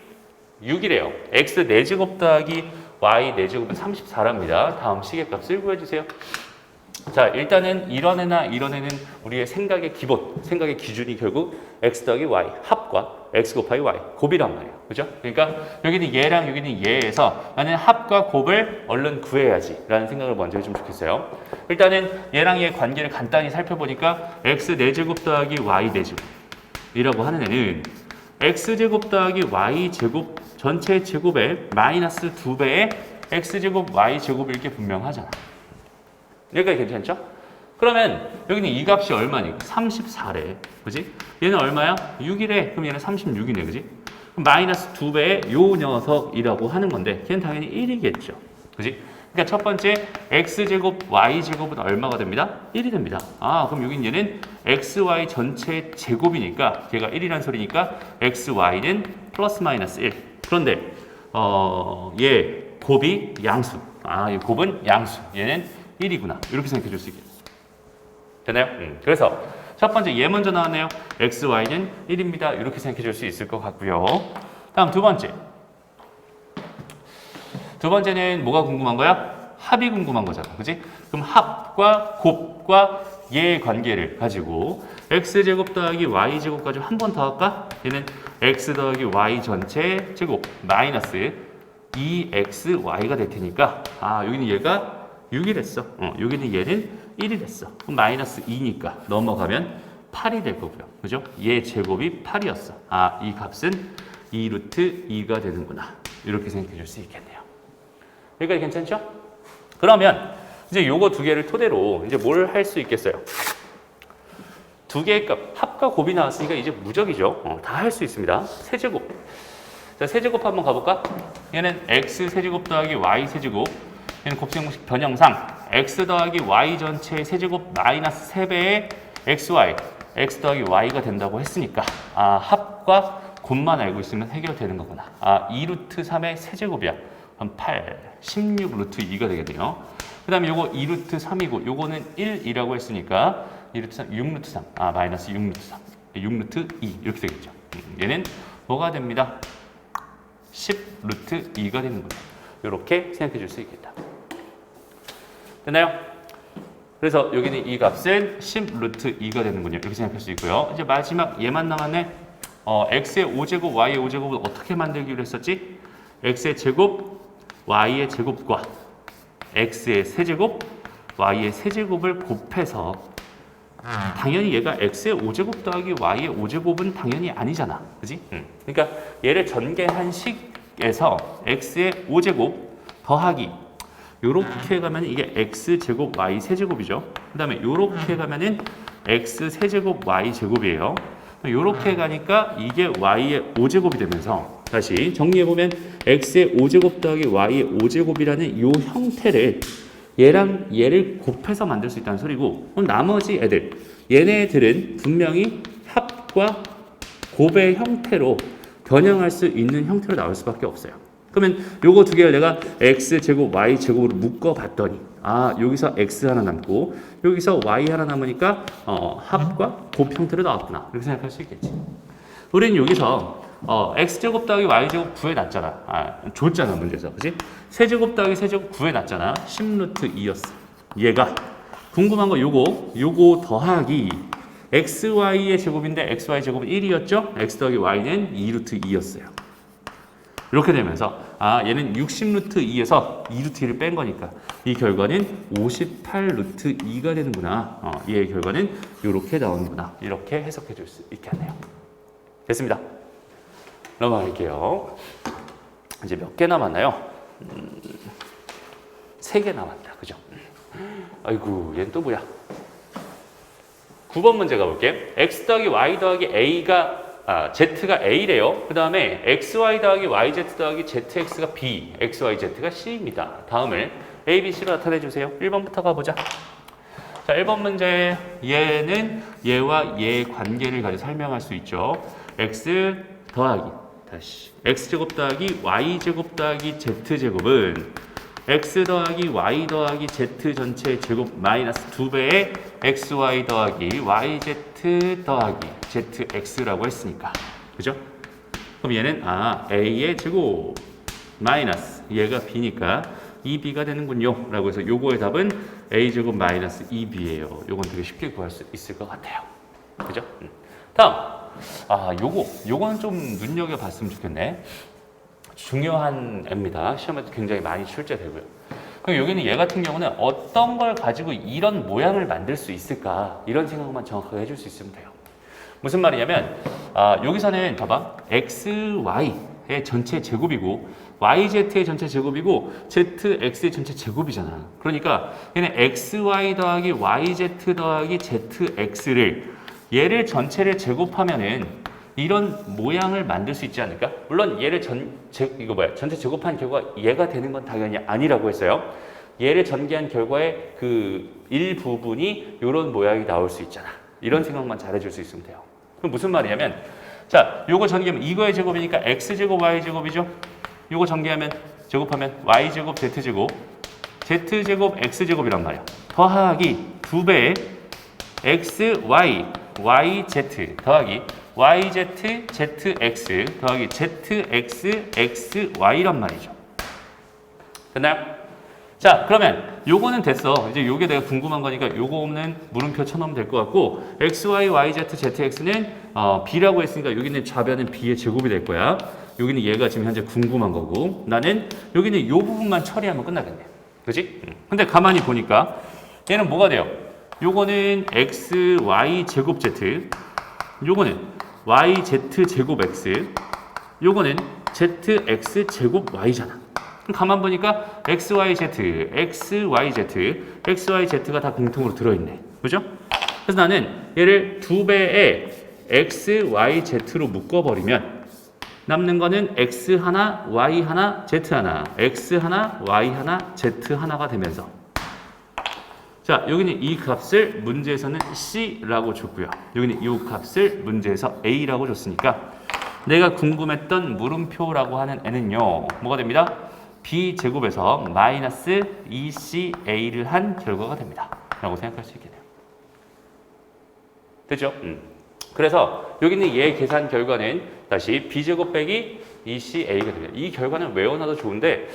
6이래요. x 4제곱 더하기 y 4제곱은 34랍니다. 다음 시계값을 구해주세요. 자, 일단은 이런 애나 이런 애는 우리의 생각의 기본, 생각의 기준이 결국 x 더하기 y, 합과 x 곱하기 y, 곱이란 말이에요. 그죠? 그러니까 여기는 얘랑 여기는 얘에서 나는 합과 곱을 얼른 구해야지 라는 생각을 먼저 해주면 좋겠어요. 일단은 얘랑 얘의 관계를 간단히 살펴보니까 x 4제곱 더하기 y 4제곱 이라고 하는 애는 x제곱 더하기 y제곱 전체 제곱에 마이너스 2배의 x제곱 y제곱일 게 분명하잖아. 여기까지 괜찮죠? 그러면 여기는 이 값이 얼마니? 34래. 그지? 얘는 얼마야? 6이래. 그럼 얘는 36이네. 그지? 그럼 마이너스 2배의 요 녀석이라고 하는 건데 걔는 당연히 1이겠죠. 그지? 그러니까 첫 번째 x제곱 y제곱은 얼마가 됩니다? 1이 됩니다. 아, 그럼 여긴 얘는 xy 전체 제곱이니까 걔가 1이란 소리니까 xy는 플러스 마이너스 1. 그런데 얘 곱이 양수. 아, 이 곱은 양수. 얘는 1이구나. 이렇게 생각해 줄 수 있겠네. 되나요? 그래서 첫 번째 얘 먼저 나왔네요. xy는 1입니다. 이렇게 생각해 줄 수 있을 것 같고요. 다음 두 번째. 두 번째는 뭐가 궁금한 거야? 합이 궁금한 거잖아. 그지? 그럼 합과 곱과 얘의 관계를 가지고 x제곱 더하기 y제곱까지 한 번 더 할까? 얘는 x 더하기 y 전체 제곱 마이너스 2xy가 될 테니까 아, 여기는 얘가 6이랬어. 여기는 얘는 1이랬어. 그럼 마이너스 2니까 넘어가면 8이 될 거고요. 그죠? 얘 제곱이 8이었어. 아, 이 값은 2루트 2가 되는구나. 이렇게 생각해 줄 수 있겠네요. 여기까지 괜찮죠? 그러면 이제 요거 두 개를 토대로 이제 뭘 할 수 있겠어요? 두 개의 값, 합과 곱이 나왔으니까 이제 무적이죠. 다 할 수 있습니다. 세제곱. 자, 세제곱 한번 가볼까? 얘는 x 세제곱 더하기 y 세제곱. 얘는 곱셈공식 변형상 x 더하기 y 전체 세제곱 마이너스 3배의 xy, x 더하기 y가 된다고 했으니까 아, 합과 곱만 알고 있으면 해결되는 거구나. 아, 2루트 3의 세제곱이야. 그럼 8, 16루트 2가 되겠네요. 그 다음에 요거 2루트 3이고 요거는 1이라고 했으니까 2루트 3, 6루트 3, 아, 마이너스 6루트 3, 6루트 2 이렇게 되겠죠. 얘는 뭐가 됩니다? 10루트 2가 되는구나. 이렇게 생각해 줄 수 있겠다. 됐나요? 그래서 여기는 이 값은 10루트 2가 되는군요. 이렇게 생각할 수 있고요. 이제 마지막 얘만 남았네. x의 5제곱, y의 5제곱을 어떻게 만들기로 했었지? x의 제곱, y의 제곱과 x의 세제곱, y의 세제곱을 곱해서 당연히 얘가 x의 5제곱 더하기 y의 5제곱은 당연히 아니잖아. 그지? 그러니까 얘를 전개한 식에서 x의 5제곱 더하기 요렇게 가면 이게 x제곱 y 세제곱이죠. 그 다음에 요렇게 가면은 x 세제곱 y 제곱이에요. 요렇게 가니까 이게 y의 5제곱이 되면서 다시 정리해보면 x의 5제곱 더하기 y의 5제곱이라는 요 형태를 얘랑 얘를 곱해서 만들 수 있다는 소리고 그럼 나머지 애들 얘네들은 분명히 합과 곱의 형태로 변형할 수 있는 형태로 나올 수밖에 없어요. 그러면 요거 두 개를 내가 x제곱 y제곱으로 묶어봤더니 아, 여기서 x 하나 남고 여기서 y 하나 남으니까 합과 곱 형태로 나왔구나. 이렇게 생각할 수 있겠지. 우리는 여기서 x제곱 더하기 y제곱 구해놨잖아. 아, 줬잖아 문제에서. 그치? 세제곱 더하기 세제곱 구해놨잖아. 10루트 2였어. 얘가 궁금한 거 요거 더하기 xy의 제곱인데 xy 제곱은 1이었죠? x 더하기 y는 2루트 2였어요. 이렇게 되면서 아, 얘는 60루트 2에서 2루트 2를 뺀 거니까 이 결과는 58루트 2가 되는구나. 얘의 결과는 이렇게 나오는구나. 이렇게 해석해 줄 수 있겠네요. 됐습니다. 넘어갈게요. 이제 몇 개 남았나요? 3개 남았다. 그죠? 아이고, 얘는 또 뭐야? 9번 문제 가볼게. x 더하기 y 더하기 a가 z가 a래요. 그 다음에 xy 더하기 yz 더하기 zx가 b, xyz가 c입니다. 다음을 a, b, c로 나타내 주세요. 1번부터 가보자. 자, 1번 문제 얘는 얘와 얘의 관계를 가지고 설명할 수 있죠. x 더하기 다시 x제곱 더하기 y제곱 더하기 z제곱은 x 더하기 y 더하기 z 전체 제곱 마이너스 2배의 xy 더하기 yz 더하기 zx라고 했으니까. 그죠? 그럼 얘는 a의 제곱 마이너스 얘가 b니까 2b가 되는군요. 라고 해서 요거의 답은 a제곱 마이너스 2b예요. 요건 되게 쉽게 구할 수 있을 것 같아요. 그죠? 다음. 요거는 좀 눈여겨봤으면 좋겠네. 중요한 애입니다. 시험에도 굉장히 많이 출제되고요. 그럼 여기는 얘 같은 경우는 어떤 걸 가지고 이런 모양을 만들 수 있을까? 이런 생각만 정확하게 해줄 수 있으면 돼요. 무슨 말이냐면, 여기서는 봐봐. x, y의 전체 제곱이고, yz의 전체 제곱이고, zx의 전체 제곱이잖아. 그러니까 얘는 xy 더하기 yz 더하기 zx를 얘를 전체를 제곱하면은 이런 모양을 만들 수 있지 않을까? 물론 얘를 전체 제곱한 결과 얘가 되는 건 당연히 아니라고 했어요. 얘를 전개한 결과의 그 일부분이 이런 모양이 나올 수 있잖아. 이런 생각만 잘해줄 수 있으면 돼요. 그럼 무슨 말이냐면, 자, 요거 전개하면 이거의 제곱이니까 x제곱 y제곱이죠? 요거 전개하면 제곱하면 y제곱 z제곱 z제곱 x제곱이란 말이야. 더하기 2배의 x, y, yz 더하기 yz, zx 더하기 zx, xy란 말이죠. 됐나요? 자, 그러면 요거는 됐어. 이제 요게 내가 궁금한 거니까 요거는 물음표 쳐놓으면 될 것 같고 xy, yz, zx는 b라고 했으니까 여기는 좌변은 b의 제곱이 될 거야. 여기는 얘가 지금 현재 궁금한 거고 나는 여기는 요 부분만 처리하면 끝나겠네. 그지? 근데 가만히 보니까 얘는 뭐가 돼요? 요거는 x, y 제곱 z 요거는 yz 제곱 x 요거는 zx 제곱 y잖아. 가만 보니까 xyz, xyz, xyz가 다 공통으로 들어있네. 그죠? 그래서 나는 얘를 2배의 xyz로 묶어버리면 남는 거는 x 하나, y 하나, z 하나, x 하나, y 하나, z 하나가 되면서 자, 여기는 이 값을 문제에서는 c라고 줬고요. 여기는 이 값을 문제에서 a라고 줬으니까 내가 궁금했던 물음표라고 하는 애는요. 뭐가 됩니다? b제곱에서 마이너스 2ca를 한 결과가 됩니다. 라고 생각할 수 있겠네요. 됐죠? 그래서 여기는 얘 계산 결과는 다시 b제곱 빼기 2ca가 됩니다. 이 결과는 외워놔도 좋은데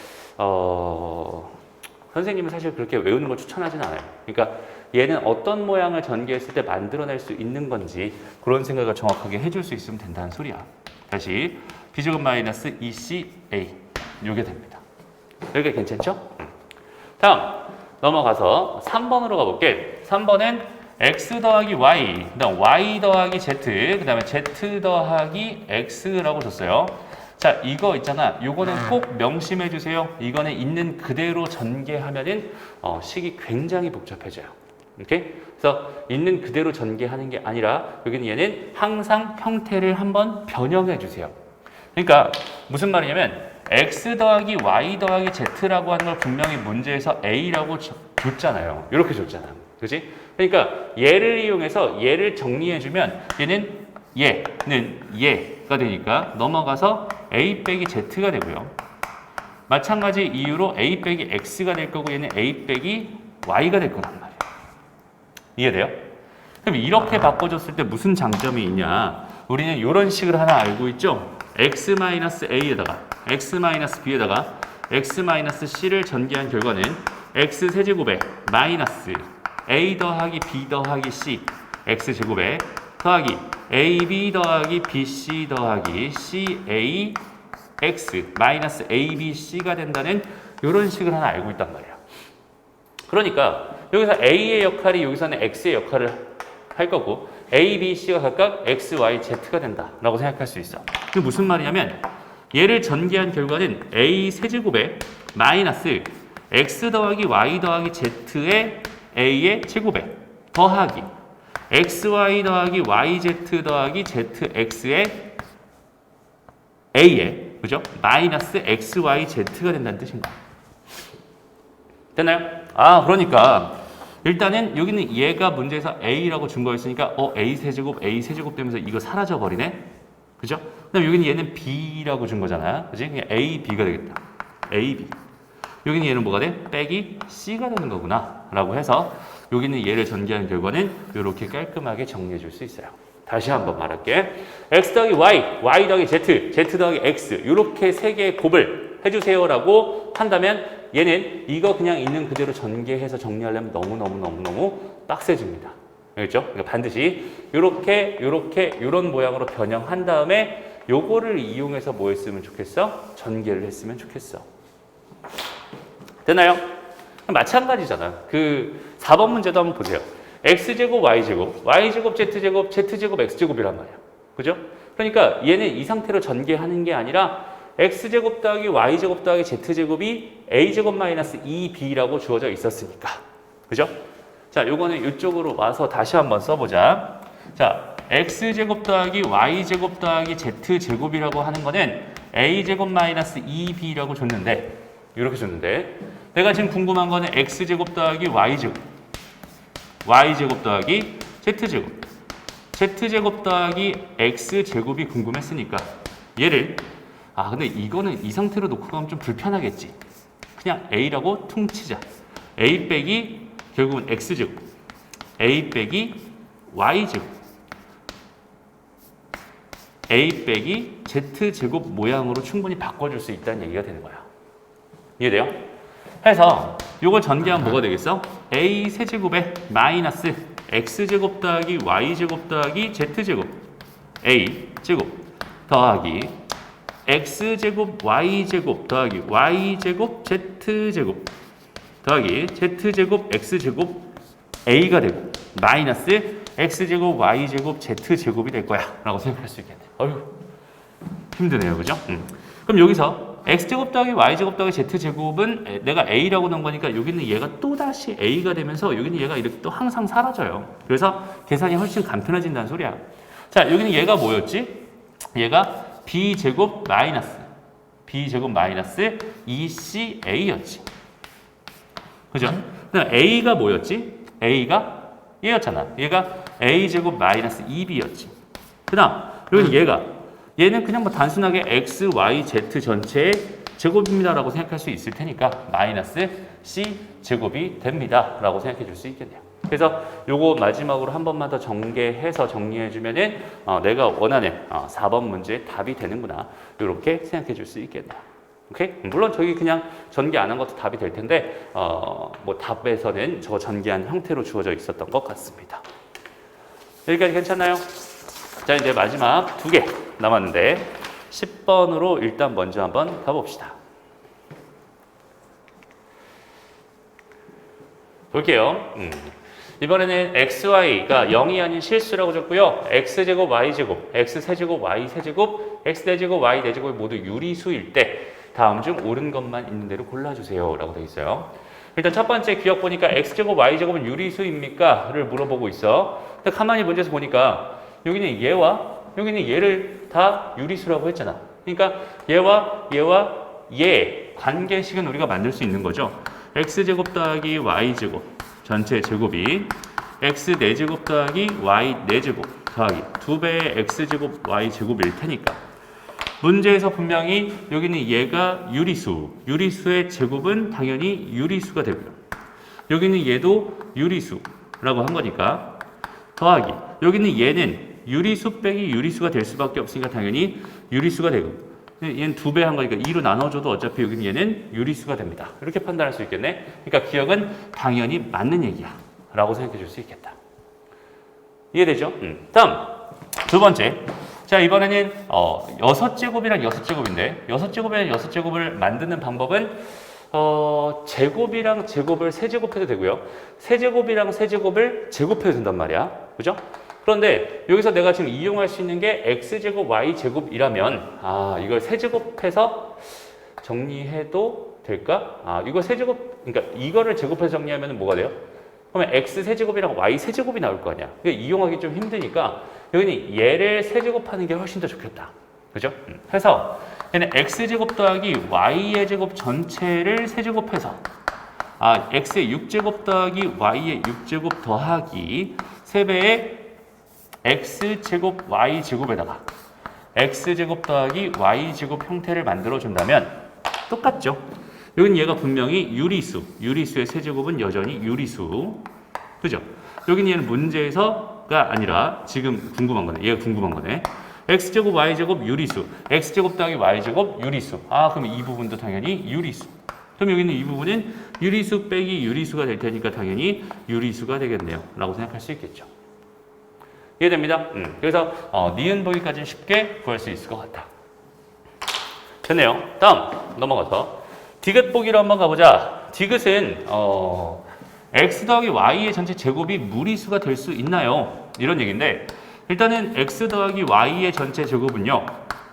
선생님은 사실 그렇게 외우는 걸 추천하지는 않아요. 그러니까 얘는 어떤 모양을 전개했을 때 만들어낼 수 있는 건지 그런 생각을 정확하게 해줄 수 있으면 된다는 소리야. 다시 b제곱 마이너스 2ca 이게 됩니다. 여기 괜찮죠? 다음 넘어가서 3번으로 가볼게. 3번은 x 더하기 y, 그다음 y 더하기 z, 그다음에 z 더하기 x라고 줬어요. 자, 이거 있잖아. 요거는 꼭 명심해 주세요. 이거는 있는 그대로 전개하면은 식이 굉장히 복잡해져요. 오케이? 그래서 있는 그대로 전개하는 게 아니라 여기는 얘는 항상 형태를 한번 변형해 주세요. 그러니까 무슨 말이냐면 x 더하기 y 더하기 z라고 하는 걸 분명히 문제에서 a라고 줬잖아요. 이렇게 줬잖아. 그렇지? 그러니까 얘를 이용해서 얘를 정리해 주면 얘는 얘가 되니까 넘어가서 a 빼기 z가 되고요. 마찬가지 이유로 a 빼기 x가 될 거고 얘는 a 빼기 y가 될 거란 말이에요. 이해돼요? 그럼 이렇게 바꿔줬을 때 무슨 장점이 있냐? 우리는 이런 식을 하나 알고 있죠? x-a에다가 x-b에다가 x-c를 전개한 결과는 x 세제곱에 마이너스 a 더하기 b 더하기 c x제곱에 더하기 ab 더하기 bc 더하기 ca x 마이너스 abc가 된다는 이런 식을 하나 알고 있단 말이야. 그러니까 여기서 a의 역할이 여기서는 x의 역할을 할 거고 a, b, c가 각각 x, y, z가 된다라고 생각할 수 있어. 그게 무슨 말이냐면 얘를 전개한 결과는 a 세제곱에 마이너스 x 더하기 y 더하기 z의 a의 제곱에 더하기 xy 더하기 yz 더하기 zx의 a에 그죠? 마이너스 xyz가 된다는 뜻인 거야. 됐나요? 그러니까 일단은 여기는 얘가 문제에서 a라고 준 거였으니까 a 세제곱 되면서 이거 사라져 버리네. 그죠? 그다음 여기는 얘는 b라고 준 거잖아. 그지? 그냥 a, b가 되겠다. a, b. 여기는 얘는 뭐가 돼? 빼기 c가 되는 거구나 라고 해서 여기는 얘를 전개한 결과는 이렇게 깔끔하게 정리해 줄 수 있어요. 다시 한번 말할게. x 더하기 y, y 더하기 z, z 더하기 x 이렇게 세 개의 곱을 해주세요라고 한다면 얘는 이거 그냥 있는 그대로 전개해서 정리하려면 너무 빡세집니다. 알겠죠? 그러니까 반드시 이렇게 이런 모양으로 변형한 다음에 요거를 이용해서 뭐 했으면 좋겠어? 전개를 했으면 좋겠어. 됐나요? 마찬가지잖아. 그 4번 문제도 한번 보세요. x제곱, y제곱, y제곱, z제곱, z제곱, x제곱이란 말이야. 그죠? 그러니까 얘는 이 상태로 전개하는 게 아니라 x제곱 더하기 y제곱 더하기 z제곱이 a제곱 마이너스 2b라고 주어져 있었으니까. 그죠? 자, 요거는 이쪽으로 와서 다시 한번 써보자. 자, x제곱 더하기 y제곱 더하기 z제곱이라고 하는 거는 a제곱 마이너스 2b라고 줬는데 이렇게 줬는데 내가 지금 궁금한 거는 x제곱 더하기 y제곱 y제곱 더하기 z제곱 z제곱 더하기 x제곱이 궁금했으니까 얘를 근데 이거는 이 상태로 놓고 가면 좀 불편하겠지. 그냥 a라고 퉁치자. a 빼기 결국은 x제곱 a 빼기 y제곱 a 빼기 z제곱 모양으로 충분히 바꿔줄 수 있다는 얘기가 되는 거야. 이해돼요? 해서 이걸 전개하면 뭐가 되겠어? a 세제곱에 마이너스 x제곱 더하기 y제곱 더하기 z제곱 a 제곱 더하기 x제곱 y제곱 더하기 y제곱 z제곱 더하기 z제곱 x제곱 a가 되고 마이너스 x제곱 y제곱 z제곱이 될 거야 라고 생각할 수 있겠네. 어휴 힘드네요. 그죠? 그럼 여기서 x제곱 더하기 y제곱 더하기 z제곱은 내가 a라고 넣은 거니까 여기는 얘가 또다시 a가 되면서 여기는 얘가 이렇게 또 항상 사라져요. 그래서 계산이 훨씬 간편해진다는 소리야. 자, 여기는 얘가 뭐였지? 얘가 b제곱 마이너스 2ca였지. 그죠? 그럼 a가 뭐였지? a가 얘였잖아. 얘가 a제곱 마이너스 2b였지. 그 다음 여기는 얘는 그냥 뭐 단순하게 x, y, z 전체의 제곱입니다라고 생각할 수 있을 테니까 마이너스 c 제곱이 됩니다 라고 생각해 줄 수 있겠네요. 그래서 요거 마지막으로 한 번만 더 전개해서 정리해 주면은 내가 원하는 4번 문제의 답이 되는구나 이렇게 생각해 줄 수 있겠네요. 오케이? 물론 저기 그냥 전개 안 한 것도 답이 될 텐데 뭐 답에서는 저 전개한 형태로 주어져 있었던 것 같습니다. 여기까지 괜찮나요? 자, 이제 마지막 2개 남았는데 10번으로 일단 먼저 한번 가봅시다. 볼게요. 이번에는 xy가 0이 아닌 실수라고 줬고요. x제곱 y제곱, x세제곱 y세제곱, x대제곱 y대제곱이 모두 유리수일 때 다음 중 옳은 것만 있는 대로 골라주세요 라고 되어 있어요. 일단 첫 번째 기억 보니까 x제곱 y제곱은 유리수입니까? 를 물어보고 있어. 근데 가만히 문제에서 보니까 여기는 얘와 여기는 얘를 다 유리수라고 했잖아. 그러니까 얘와 얘 관계식은 우리가 만들 수 있는 거죠. x제곱 더하기 y제곱 전체 제곱이 x 4제곱 더하기 y 4제곱 더하기 2배의 x제곱 y제곱일 테니까 문제에서 분명히 여기는 얘가 유리수의 제곱은 당연히 유리수가 되고요. 여기는 얘도 유리수라고 한 거니까 더하기 여기는 얘는 유리수 빼기 유리수가 될 수밖에 없으니까 당연히 유리수가 되고 얘는 2배 한 거니까 2로 나눠줘도 어차피 여기는 얘는 유리수가 됩니다. 이렇게 판단할 수 있겠네. 그러니까 기억은 당연히 맞는 얘기야 라고 생각해 줄 수 있겠다. 이해되죠? 다음 두 번째. 자, 이번에는 6제곱이랑 6제곱인데 6제곱이랑 6제곱을 만드는 방법은 제곱이랑 제곱을 세제곱해도 되고요. 세제곱이랑 세제곱을 제곱해도 된단 말이야. 그죠? 그런데 여기서 내가 지금 이용할 수 있는 게 x제곱 y제곱이라면 이걸 세제곱해서 정리해도 될까? 이거 세제곱, 그러니까 이거를 제곱해서 정리하면 뭐가 돼요? 그러면 x 세제곱이랑 y 세제곱이 나올 거 아니야. 그러니까 이용하기 좀 힘드니까 여기는 얘를 세제곱하는 게 훨씬 더 좋겠다. 그죠? 해서 얘는 x제곱 더하기 y의 제곱 전체를 세제곱해서 x의 6제곱 더하기 y의 6제곱 더하기 3배의 x제곱 y제곱에다가 x제곱 더하기 y제곱 형태를 만들어 준다면 똑같죠? 여긴 얘가 분명히 유리수. 유리수의 세제곱은 여전히 유리수. 그죠? 여긴 얘는 문제에서가 아니라 지금 궁금한 거네. 얘가 궁금한 거네. x제곱 y제곱 유리수. x제곱 더하기 y제곱 유리수. 아, 그럼 이 부분도 당연히 유리수. 그럼 여기는 이 부분은 유리수 빼기 유리수가 될 테니까 당연히 유리수가 되겠네요. 라고 생각할 수 있겠죠. 이해됩니다? 그래서 니은 보기까지는 쉽게 구할 수 있을 것 같다. 됐네요. 다음 넘어가서 디귿 보기로 한번 가보자. 디귿은 x 더하기 y의 전체 제곱이 무리수가 될 수 있나요? 이런 얘기인데 일단은 x 더하기 y의 전체 제곱은요.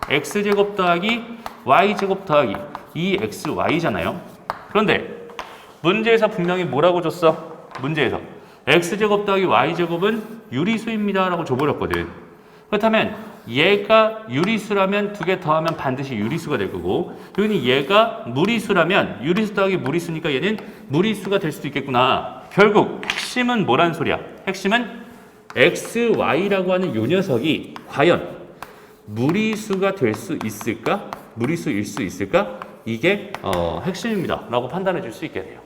x제곱 더하기 y제곱 더하기 2xy잖아요. 그런데 문제에서 분명히 뭐라고 줬어? 문제에서 x제곱 더하기 y제곱은 유리수입니다 라고 줘버렸거든. 그렇다면 얘가 유리수라면 두 개 더하면 반드시 유리수가 될 거고 여기는 얘가 무리수라면 유리수 더하기 무리수니까 얘는 무리수가 될 수도 있겠구나. 결국 핵심은 뭐란 소리야? 핵심은 xy라고 하는 요 녀석이 과연 무리수가 될 수 있을까? 무리수일 수 있을까? 이게 핵심입니다 라고 판단해 줄 수 있게 돼요.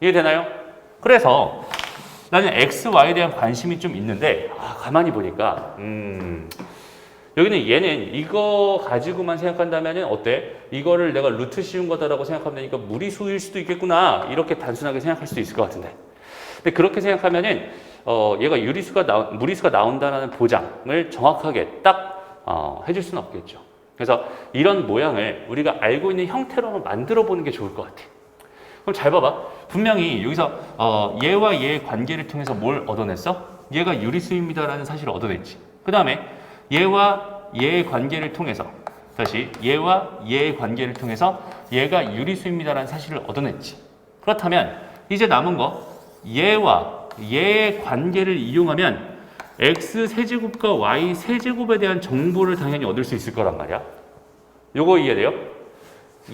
이해되나요? 그래서 나는 XY에 대한 관심이 좀 있는데 가만히 보니까 여기는 얘는 이거 가지고만 생각한다면 어때? 이거를 내가 루트 씌운 거다라고 생각하면 되니까 무리수일 수도 있겠구나 이렇게 단순하게 생각할 수도 있을 것 같은데 근데 그렇게 생각하면은 얘가 무리수가 나온다는 보장을 정확하게 딱 해줄 수는 없겠죠. 그래서 이런 모양을 우리가 알고 있는 형태로 한번 만들어 보는 게 좋을 것 같아. 그럼 잘 봐봐. 분명히 여기서 얘와 얘의 관계를 통해서 뭘 얻어냈어? 얘가 유리수입니다라는 사실을 얻어냈지. 그 다음에 얘와 얘의 관계를 통해서 다시 얘와 얘의 관계를 통해서 얘가 유리수입니다라는 사실을 얻어냈지. 그렇다면 이제 남은 거 얘와 얘의 관계를 이용하면 x 세제곱과 y 세제곱에 대한 정보를 당연히 얻을 수 있을 거란 말이야. 요거 이해돼요?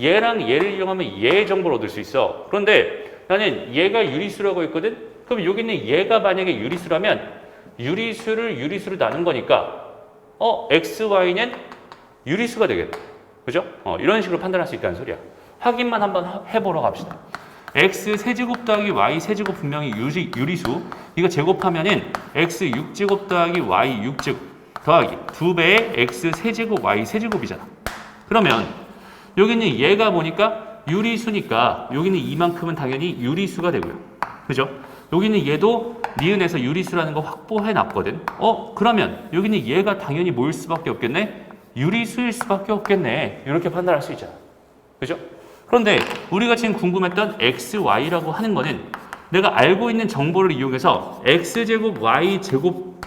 얘랑 얘를 이용하면 얘의 정보를 얻을 수 있어. 그런데 나는 얘가 유리수라고 했거든? 그럼 여기는 얘가 만약에 유리수라면 유리수를 나눈 거니까 x, y는 유리수가 되겠다. 그죠? 이런 식으로 판단할 수 있다는 소리야. 확인만 한번 해보러 갑시다. x 세제곱 더하기 y 세제곱 분명히 유리수. 이거 제곱하면은 x 6제곱 더하기 y 6제곱 더하기 2배의 x 세제곱 y 세제곱이잖아. 그러면 여기는 얘가 보니까 유리수니까 여기는 이만큼은 당연히 유리수가 되고요. 그죠? 여기는 얘도 니은에서 유리수라는 거 확보해 놨거든. 그러면 여기는 얘가 당연히 뭐일 수밖에 없겠네? 유리수일 수밖에 없겠네. 이렇게 판단할 수 있잖아. 그죠? 그런데 우리가 지금 궁금했던 xy라고 하는 거는 내가 알고 있는 정보를 이용해서 x제곱 y제곱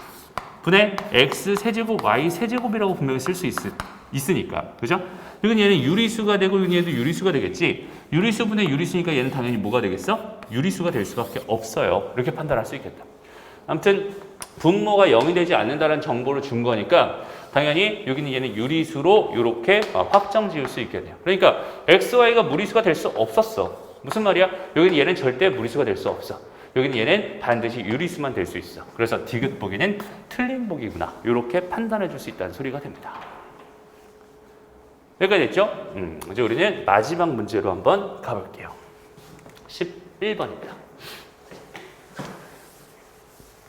분의 x 세제곱 y 세제곱이라고 분명히 쓸 수 있으니까. 그죠? 여기는 얘는 유리수가 되고 여기는 얘도 유리수가 되겠지. 유리수분의 유리수니까 얘는 당연히 뭐가 되겠어? 유리수가 될 수밖에 없어요. 이렇게 판단할 수 있겠다. 아무튼 분모가 0이 되지 않는다는 정보를 준 거니까 당연히 여기는 얘는 유리수로 이렇게 확정 지을 수 있게 돼요. 그러니까 xy가 무리수가 될 수 없었어. 무슨 말이야? 여기는 얘는 절대 무리수가 될 수 없어. 여기는 얘는 반드시 유리수만 될 수 있어. 그래서 디귿 보기는 틀린 보기구나. 이렇게 판단해 줄 수 있다는 소리가 됩니다. 여기까지 됐죠? 이제 우리는 마지막 문제로 한번 가볼게요. 11번입니다.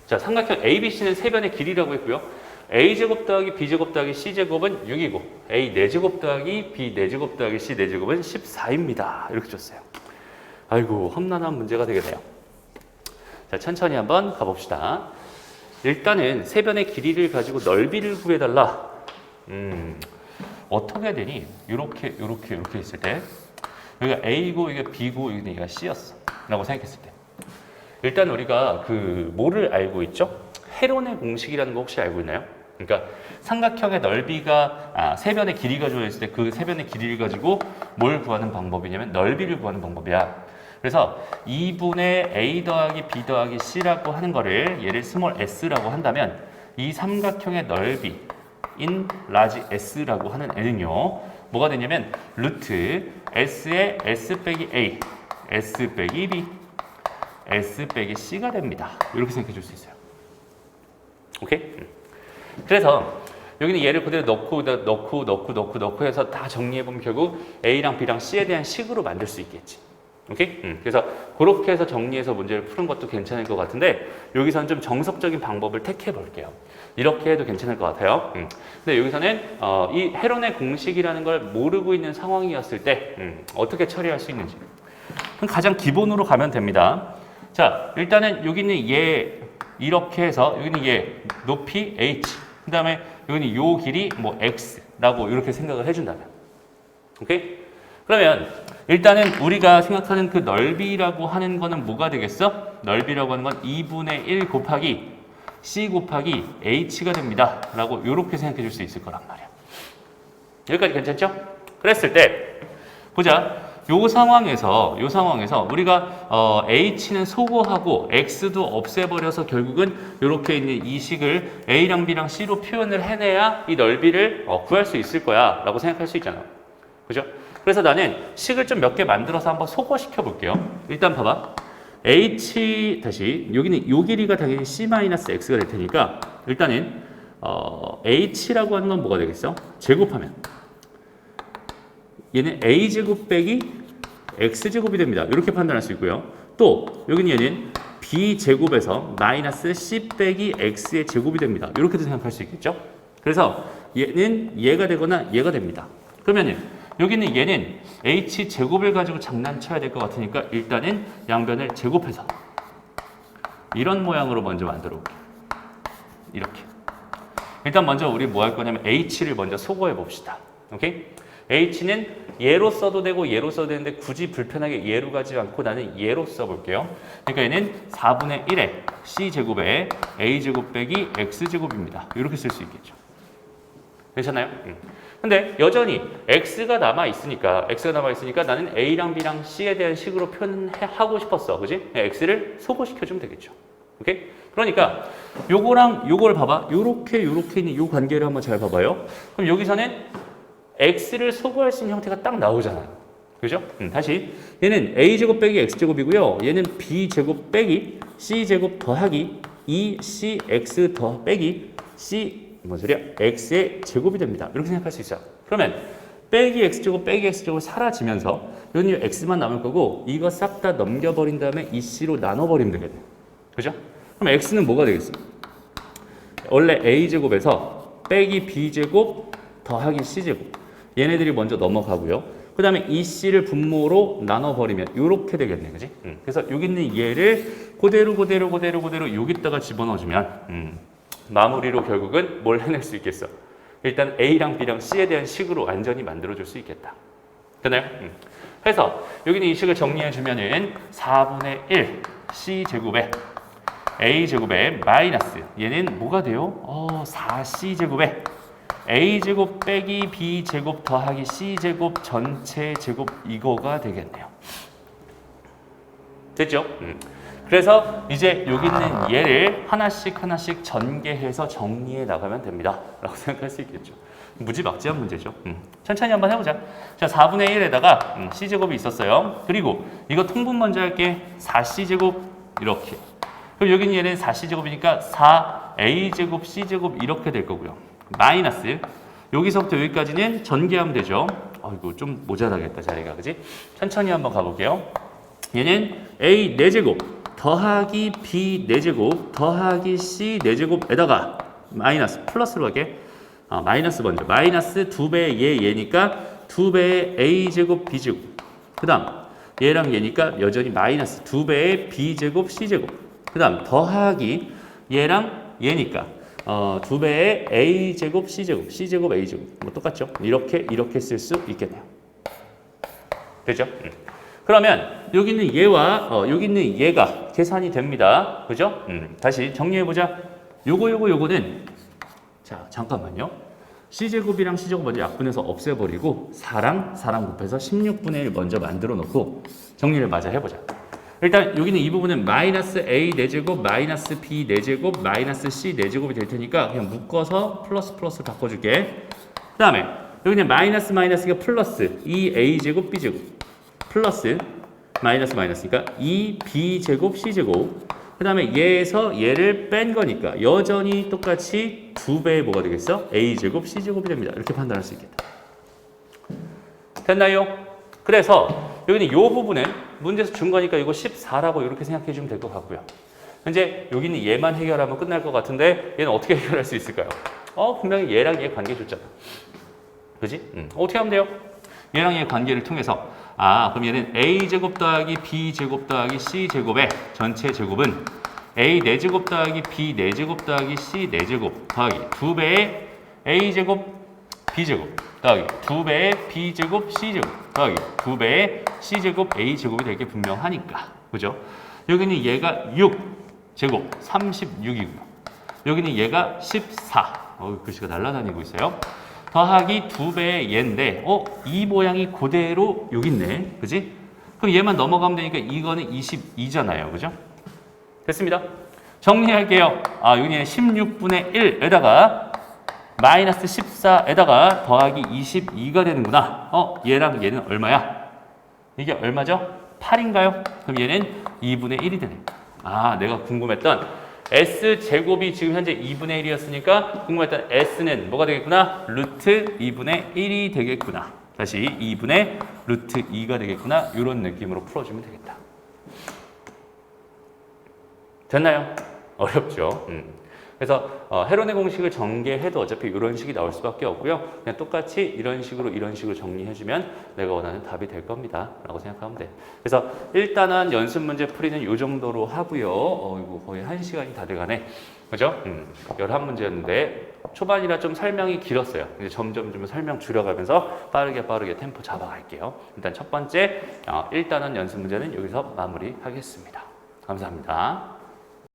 자, 삼각형 ABC는 세 변의 길이라고 했고요. A제곱 더하기 B제곱 더하기 C제곱은 6이고 A 4제곱 더하기 B 4제곱 더하기 C 4제곱은 14입니다. 이렇게 줬어요. 아이고, 험난한 문제가 되겠네요. 자, 천천히 한번 가봅시다. 일단은 세 변의 길이를 가지고 넓이를 구해달라. 어떻게 되니? 이렇게 있을 때 여기가 A고 이게 B고 여기가 C였어 라고 생각했을 때 일단 우리가 뭐를 알고 있죠? 헤론의 공식이라는 거 혹시 알고 있나요? 그러니까 삼각형의 넓이가 세 변의 길이가 주어져 있을 때 그 세 변의 길이를 가지고 뭘 구하는 방법이냐면 넓이를 구하는 방법이야. 그래서 2분의 A 더하기 B 더하기 C라고 하는 거를 얘를 스몰 s라고 한다면 이 삼각형의 넓이 인 라지 s라고 하는 애는요 뭐가 되냐면 루트 s의 s 빼기 a, s 빼기 b, s 빼기 c가 됩니다. 이렇게 생각해 줄 수 있어요. 오케이? 그래서 여기는 얘를 그대로 넣고 해서 다 정리해보면 결국 A랑 B랑 C에 대한 식으로 만들 수 있겠지. 오케이? 그래서 그렇게 해서 정리해서 문제를 푸는 것도 괜찮을 것 같은데 여기서는 좀 정석적인 방법을 택해 볼게요. 이렇게 해도 괜찮을 것 같아요. 근데 여기서는 이 헤론의 공식이라는 걸 모르고 있는 상황이었을 때 어떻게 처리할 수 있는지 그럼 가장 기본으로 가면 됩니다. 자, 일단은 여기는 얘 이렇게 해서 여기는 얘 높이 h 그 다음에 여기는 요 길이 뭐 x라고 이렇게 생각을 해준다면 오케이? 그러면 일단은 우리가 생각하는 그 넓이라고 하는 거는 뭐가 되겠어? 넓이라고 하는 건 2분의 1 곱하기 c 곱하기 h가 됩니다 라고 이렇게 생각해 줄 수 있을 거란 말이야. 여기까지 괜찮죠? 그랬을 때 보자. 요 상황에서 우리가 h는 소거하고 x도 없애버려서 결국은 이렇게 있는 이 식을 a랑 b랑 c로 표현을 해내야 이 넓이를 구할 수 있을 거야 라고 생각할 수 있잖아. 그죠? 그래서 나는 식을 좀 몇 개 만들어서 한번 소거시켜 볼게요. 일단 봐봐. 여기는 요 길이가 당연히 c-x가 될 테니까 일단은 h라고 하는 건 뭐가 되겠어? 제곱하면 얘는 a제곱 빼기 x제곱이 됩니다. 이렇게 판단할 수 있고요. 또 여기는 얘는 b제곱에서 마이너스 c 빼기 x의 제곱이 됩니다. 이렇게도 생각할 수 있겠죠. 그래서 얘는 얘가 되거나 얘가 됩니다. 그러면은 여기는 얘는 h제곱을 가지고 장난쳐야 될 것 같으니까 일단은 양변을 제곱해서 이런 모양으로 먼저 만들어 볼게요. 이렇게. 일단 먼저 우리 뭐 할 거냐면 h를 먼저 소거해 봅시다. 오케이? h는 얘로 써도 되고 얘로 써도 되는데 굳이 불편하게 얘로 가지 않고 나는 얘로 써볼게요. 그러니까 얘는 4분의 1에 c제곱에 a제곱 빼기 x제곱입니다. 이렇게 쓸 수 있겠죠. 괜찮나요? 근데 여전히 x가 남아있으니까 나는 a랑 b랑 c에 대한 식으로 표현하고 싶었어. 그지? x를 소거시켜주면 되겠죠. 오케이? 그러니까 요거랑 요걸 봐봐. 요렇게 있는 요 관계를 한번 잘 봐봐요. 그럼 여기서는 x를 소거할 수 있는 형태가 딱 나오잖아요. 그죠? 다시 얘는 a제곱 빼기 x제곱이고요. 얘는 b제곱 빼기 c제곱 더하기 2cx 더 빼기 c 뭔 소리야? x의 제곱이 됩니다. 이렇게 생각할 수 있어요. 그러면 빼기 x제곱을 사라지면서 여기는 x만 남을 거고 이거 싹 다 넘겨버린 다음에 이 c로 나눠버리면 되겠네. 그죠? 그럼 x는 뭐가 되겠어? 원래 a제곱에서 빼기 b제곱 더하기 c제곱 얘네들이 먼저 넘어가고요. 그 다음에 이 c를 분모로 나눠버리면 이렇게 되겠네. 그지? 그래서 여기 있는 얘를 그대로 여기다가 집어넣어주면 마무리로 결국은 뭘 해낼 수 있겠어? 일단 A랑 B랑 C에 대한 식으로 완전히 만들어줄 수 있겠다. 되나요? 그래서 여기는 이 식을 정리해주면은 4분의 1 C제곱에 A제곱에 마이너스 얘는 뭐가 돼요? 4C제곱에 A제곱 빼기 B제곱 더하기 C제곱 전체 제곱 이거가 되겠네요. 됐죠? 그래서 이제 여기 있는 얘를 하나씩 전개해서 정리해 나가면 됩니다. 라고 생각할 수 있겠죠. 무지막지한 문제죠. 천천히 한번 해보자. 자, 4분의 1에다가 c제곱이 있었어요. 그리고 이거 통분 먼저 할게. 4c제곱 이렇게. 그럼 여기는 얘는 4c제곱이니까 4a제곱 c제곱 이렇게 될 거고요. 마이너스 여기서부터 여기까지는 전개하면 되죠. 이거 좀 모자라겠다 자리가. 그지? 천천히 한번 가볼게요. 얘는 a 4제곱 더하기 b 4제곱 더하기 c 4제곱에다가 마이너스 플러스로 할게. 마이너스 먼저. 마이너스 2배의 얘니까 2배의 a제곱 b제곱. 그 다음 얘랑 얘니까 여전히 마이너스 2배의 b제곱 c제곱. 그 다음 더하기 얘랑 얘니까 2배의 a제곱 c제곱 c제곱 a제곱. 뭐 똑같죠? 이렇게 쓸 수 있겠네요. 되죠? 그러면 여기 있는 얘와 여기 있는 얘가 계산이 됩니다. 그죠? 다시 정리해보자. 요거는 자 잠깐만요. c제곱이랑 c제곱 먼저 약분해서 없애버리고 4랑 곱해서 16분의 1 먼저 만들어 놓고 정리를 마저 해보자. 일단 여기는 이 부분은 마이너스 a 4제곱 마이너스 b 4제곱 마이너스 c 4제곱이 될 테니까 그냥 묶어서 플러스 바꿔줄게. 그 다음에 여기는 마이너스가 플러스 2a제곱 b제곱 플러스 마이너스니까 2b제곱 c제곱. 그 그 다음에 얘에서 얘를 뺀 거니까 여전히 똑같이 2배의 뭐가 되겠어? a제곱 c제곱이 됩니다. 이렇게 판단할 수 있겠다. 됐나요? 그래서 여기는 이 부분은 문제에서 준 거니까 이거 14라고 이렇게 생각해 주면 될 것 같고요. 현재 여기는 얘만 해결하면 끝날 것 같은데 얘는 어떻게 해결할 수 있을까요? 분명히 얘랑 얘 관계 줬잖아. 그지? 어떻게 하면 돼요? 얘랑 얘 관계를 통해서 그럼 얘는 a제곱 더하기 b제곱 더하기 c제곱의 전체 제곱은 a 4제곱 더하기 b 4제곱 더하기 c 4제곱 더하기 2배의 a제곱 b제곱 더하기 2배의 b제곱 c제곱 더하기 2배의 c제곱 a제곱이 될 게 분명하니까. 그죠? 여기는 얘가 6제곱 36이고요. 여기는 얘가 14. 글씨가 날아다니고 있어요. 더하기 2배의 얘인데 이 모양이 그대로 여기 있네. 그지? 그럼 얘만 넘어가면 되니까 이거는 22잖아요. 그죠? 됐습니다. 정리할게요. 여기는 16분의 1에다가 마이너스 14에다가 더하기 22가 되는구나. 얘랑 얘는 얼마야? 이게 얼마죠? 8인가요? 그럼 얘는 2분의 1이 되네. 내가 궁금했던 S제곱이 지금 현재 2분의 1이었으니까 궁금했던 S는 뭐가 되겠구나? 루트 2분의 1이 되겠구나. 다시 2분의 루트 2가 되겠구나. 이런 느낌으로 풀어주면 되겠다. 됐나요? 어렵죠? 그래서 헤론의 공식을 전개해도 어차피 이런 식이 나올 수밖에 없고요. 그냥 똑같이 이런 식으로 정리해주면 내가 원하는 답이 될 겁니다. 라고 생각하면 돼. 그래서 일단은 연습 문제 풀이는 이 정도로 하고요. 이거 거의 1시간이 다 돼가네. 그죠? 11문제였는데 초반이라 좀 설명이 길었어요. 이제 점점 좀 설명 줄여가면서 빠르게 템포 잡아갈게요. 일단 첫 번째 일단은 연습 문제는 여기서 마무리하겠습니다. 감사합니다.